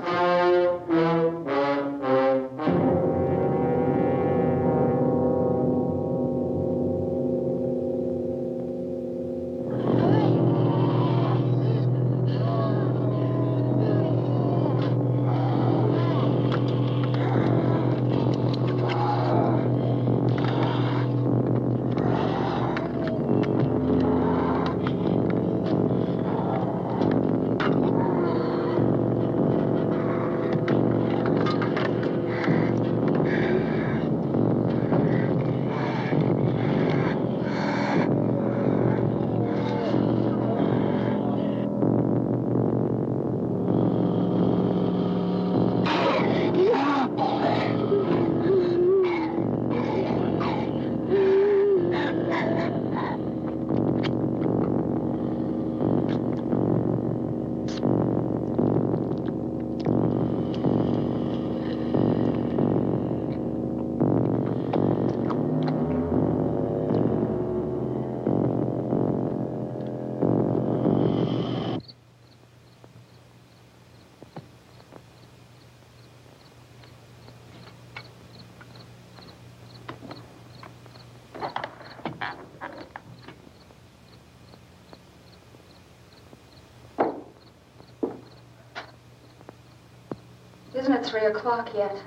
Isn't it 3 o'clock yet?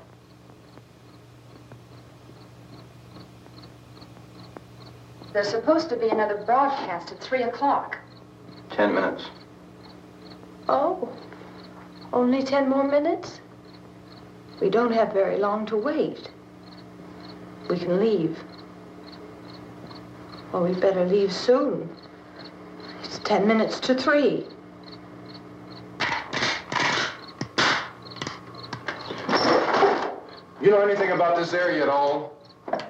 There's supposed to be another broadcast at 3 o'clock. 10 minutes. Oh, only 10 more minutes? We don't have very long to wait. We can leave. Well, we'd better leave soon. It's 10 minutes to 3. You know anything about this area at all?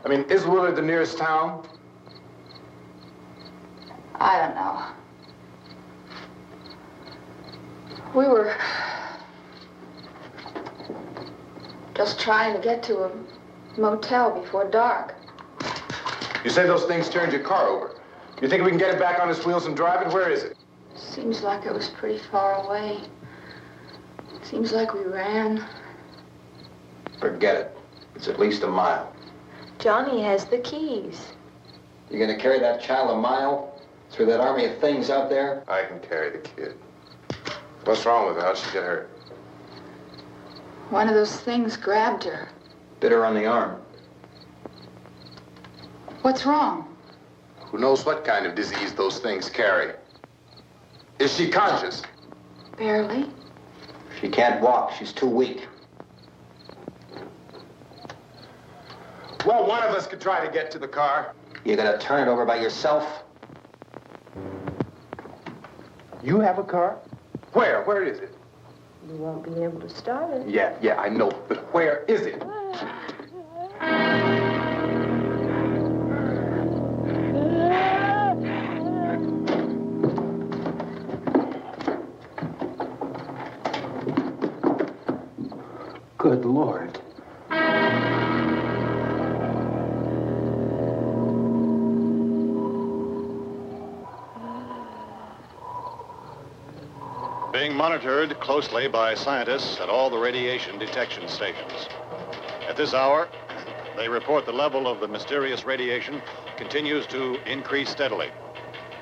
I mean, is Willard the nearest town? I don't know. We were just trying to get to a motel before dark. You say those things turned your car over. You think we can get it back on its wheels and drive it? Where is it? Seems like it was pretty far away. Seems like we ran. Forget it. It's at least a mile. Johnny has the keys. You gonna carry that child a mile through that army of things out there? I can carry the kid. What's wrong with her? How'd she get hurt? One of those things grabbed her. Bit her on the arm. What's wrong? Who knows what kind of disease those things carry? Is she conscious? Barely. She can't walk. She's too weak. Well, one of us could try to get to the car. You gonna turn it over by yourself? You have a car? Where? Where is it? You won't be able to start it. Yeah, I know. But where is it? Good Lord. Being monitored closely by scientists at all the radiation detection stations. At this hour, they report the level of the mysterious radiation continues to increase steadily.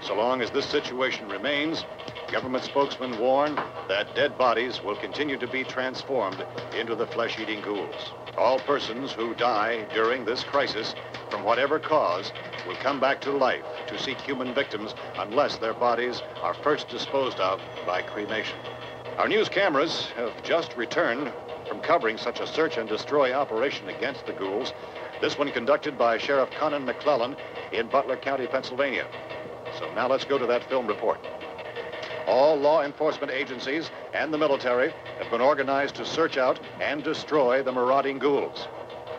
So long as this situation remains, government spokesmen warn that dead bodies will continue to be transformed into the flesh-eating ghouls. All persons who die during this crisis, from whatever cause, will come back to life to seek human victims unless their bodies are first disposed of by cremation. Our news cameras have just returned from covering such a search and destroy operation against the ghouls, this one conducted by Sheriff Conan McClellan in Butler County, Pennsylvania. So now let's go to that film report. All law enforcement agencies and the military have been organized to search out and destroy the marauding ghouls.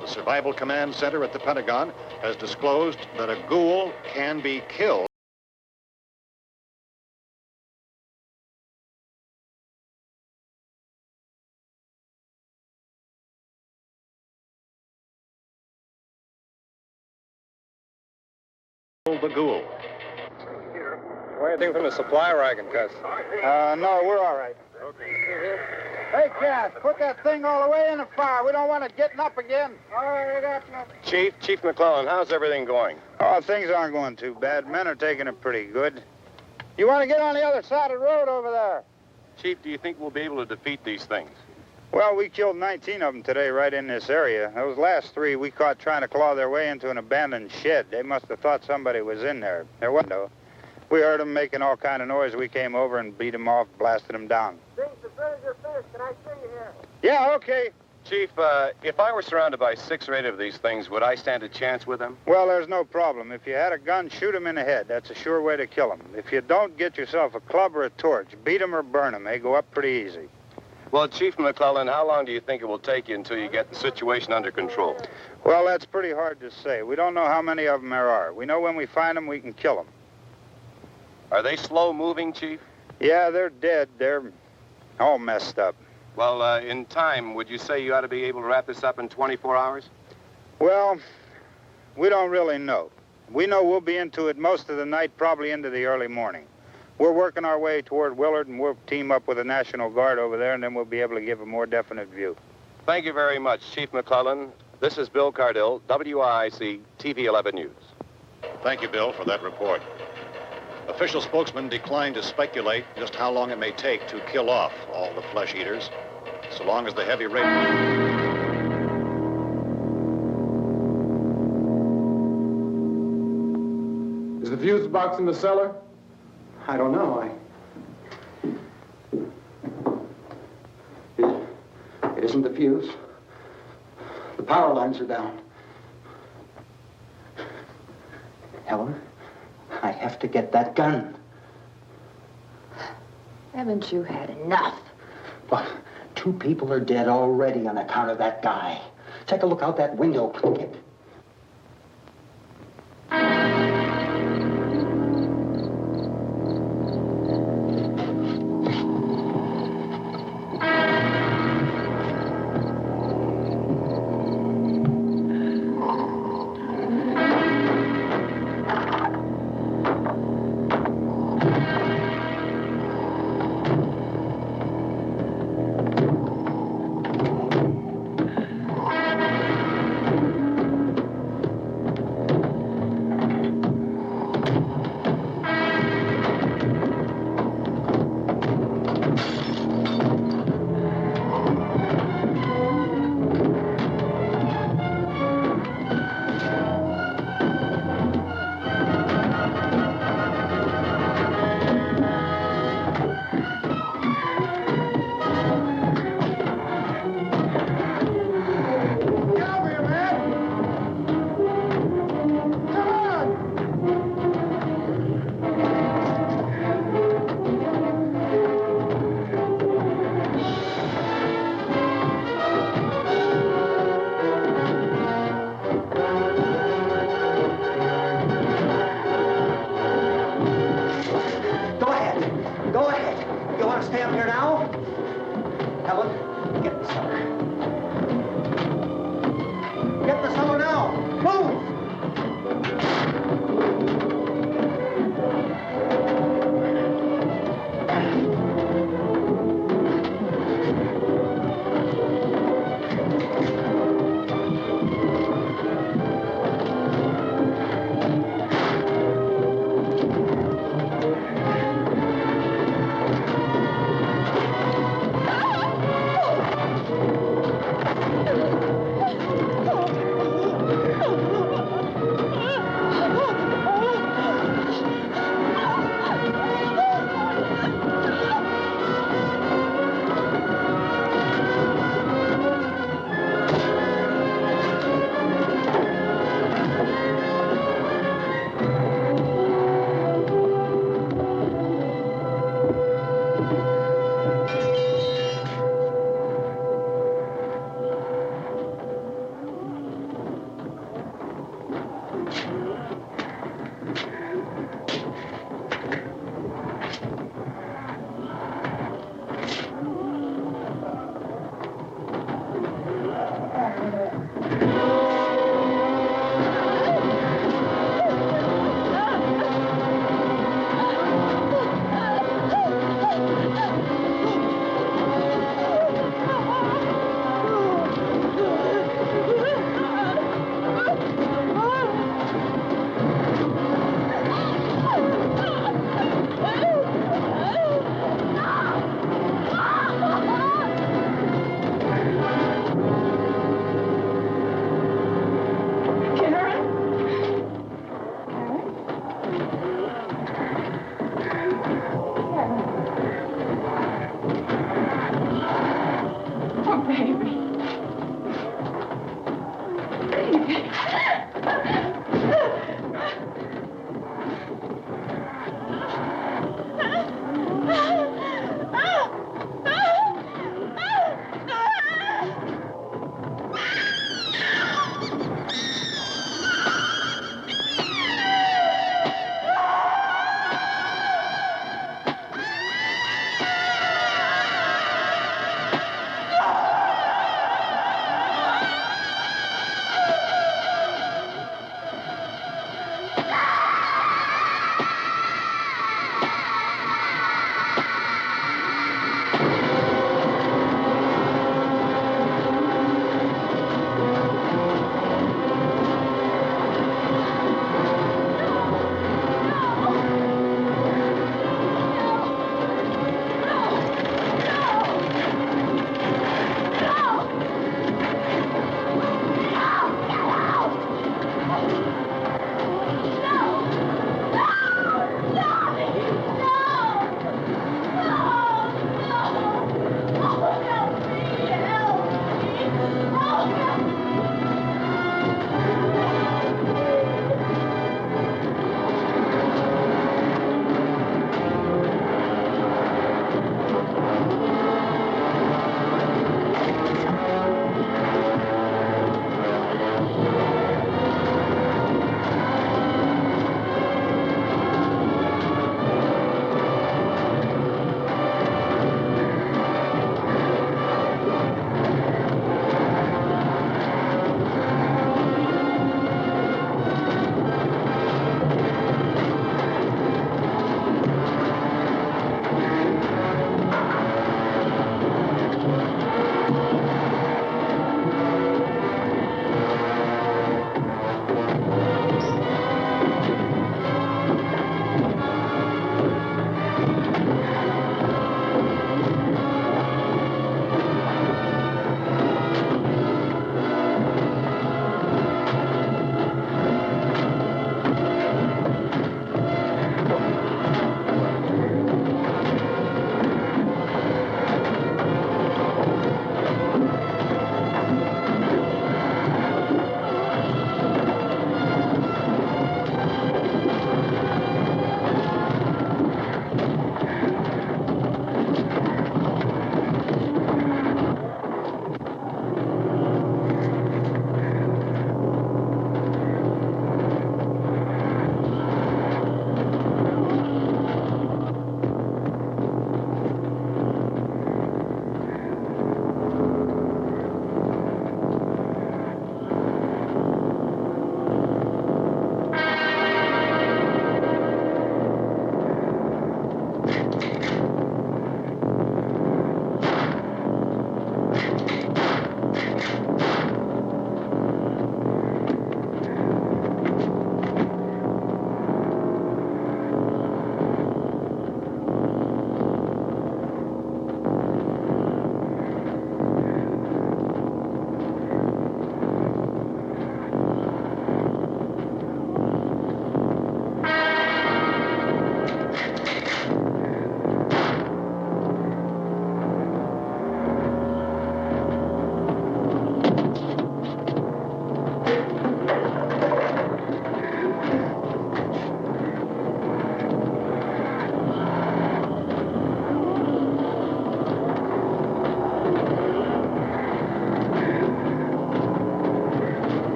The Survival Command Center at the Pentagon has disclosed that a ghoul can be killed. The ghoul. Anything from the supply wagon, Cuz? No, we're all right. Hey, Cass, put that thing all the way in the fire. We don't want it getting up again. All right, I got nothing. Chief McClellan, how's everything going? Oh, things aren't going too bad. Men are taking it pretty good. You want to get on the other side of the road over there? Chief, do you think we'll be able to defeat these things? Well, we killed 19 of them today right in this area. Those last 3 we caught trying to claw their way into an abandoned shed. They must have thought somebody was in there. There wasn't, though. We heard them making all kind of noise. We came over and beat them off, blasted them down. Things as good as you're finished. Can I see you here? Yeah, okay. Chief, if I were surrounded by 6 or 8 of these things, would I stand a chance with them? Well, there's no problem. If you had a gun, shoot them in the head. That's a sure way to kill them. If you don't, get yourself a club or a torch. Beat them or burn them. They go up pretty easy. Well, Chief McClellan, how long do you think it will take you until you get the situation under control? Well, that's pretty hard to say. We don't know how many of them there are. We know when we find them, we can kill them. Are they slow-moving, Chief? Yeah, they're dead. They're all messed up. Well, in time, would you say you ought to be able to wrap this up in 24 hours? Well, we don't really know. We know we'll be into it most of the night, probably into the early morning. We're working our way toward Willard, and we'll team up with the National Guard over there, and then we'll be able to give a more definite view. Thank you very much, Chief McClellan. This is Bill Cardill, WIC TV 11 News. Thank you, Bill, for that report. Official spokesmen declined to speculate just how long it may take to kill off all the flesh eaters, so long as the heavy rain... Is the fuse box in the cellar? I don't know. wasn't the fuse. The power lines are down. Helen, I have to get that gun. Haven't you had enough? But 2 people are dead already on account of that guy. Take a look out that window, Kid.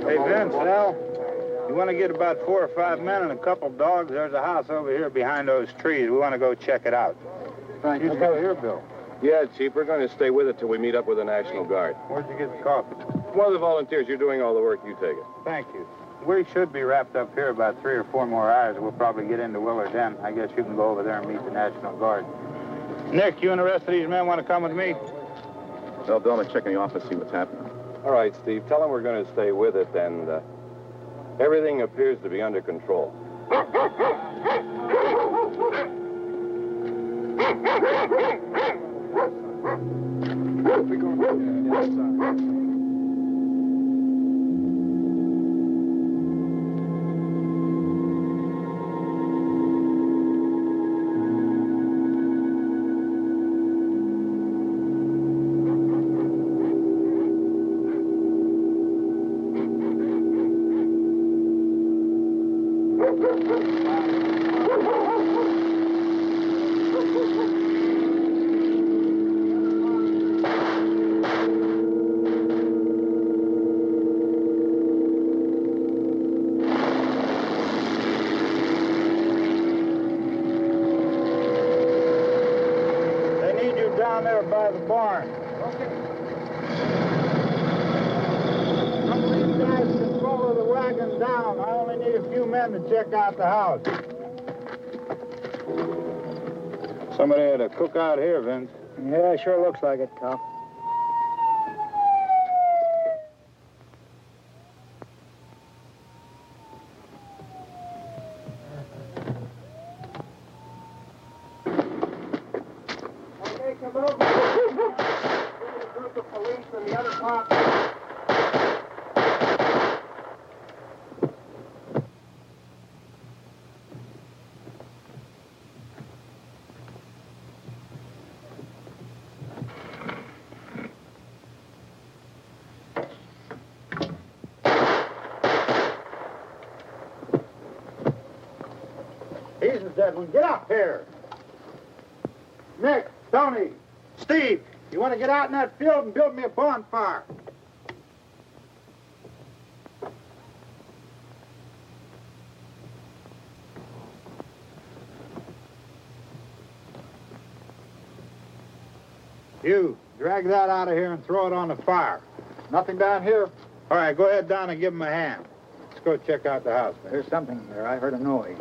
Hey, Vince, Al, you want to get about 4 or 5 men and a couple dogs? There's a house over here behind those trees. We want to go check it out. Right. You go here, Bill. Yeah, Chief, we're going to stay with it till we meet up with the National Guard. Where'd you get the coffee? One of the volunteers, you're doing all the work, you take it. Thank you. We should be wrapped up here about 3 or 4 more hours. We'll probably get into Willard then. I guess you can go over there and meet the National Guard. Nick, you and the rest of these men want to come with me? Well, Bill, let's check in the office, see what's happening. All right, Steve, tell them we're going to stay with it, and everything appears to be under control. We go inside. Down there by the barn. Okay. Some of these guys can follow the wagon down. I only need a few men to check out the house. Somebody had a cookout here, Vince. Yeah, sure looks like it, Cal. Come over. A group of police and the other cops. He's the dead one. Get up here. Nick, Tony, Steve, you want to get out in that field and build me a bonfire? You, drag that out of here and throw it on the fire. Nothing down here? All right, go ahead down and give him a hand. Let's go check out the house. There's something there. I heard a noise.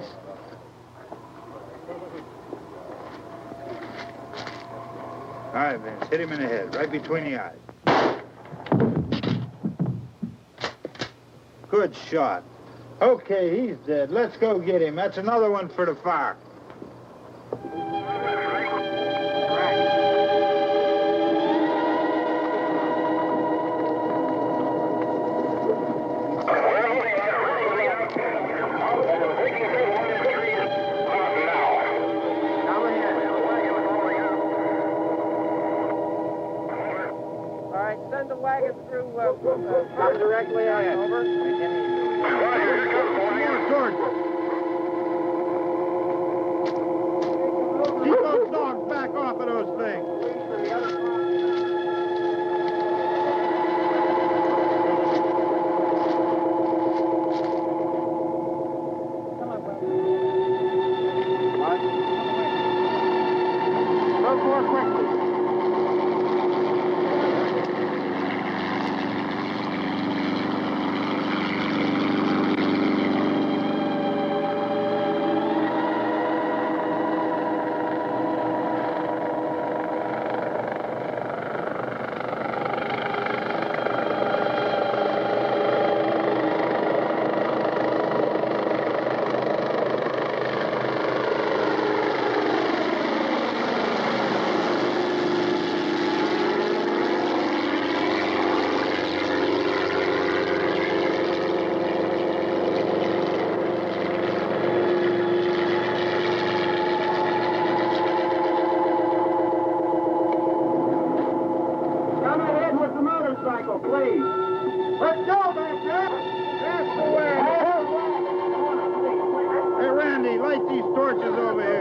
All right, Vince, hit him in the head, right between the eyes. Good shot. Okay, he's dead. Let's go get him. That's another one for the fire. Send the wagon through, come directly ahead. Over. Keep those dogs back off of those things. Go more quickly. Please. Let's go back there. That's the way. Hey, Randy, light these torches over here.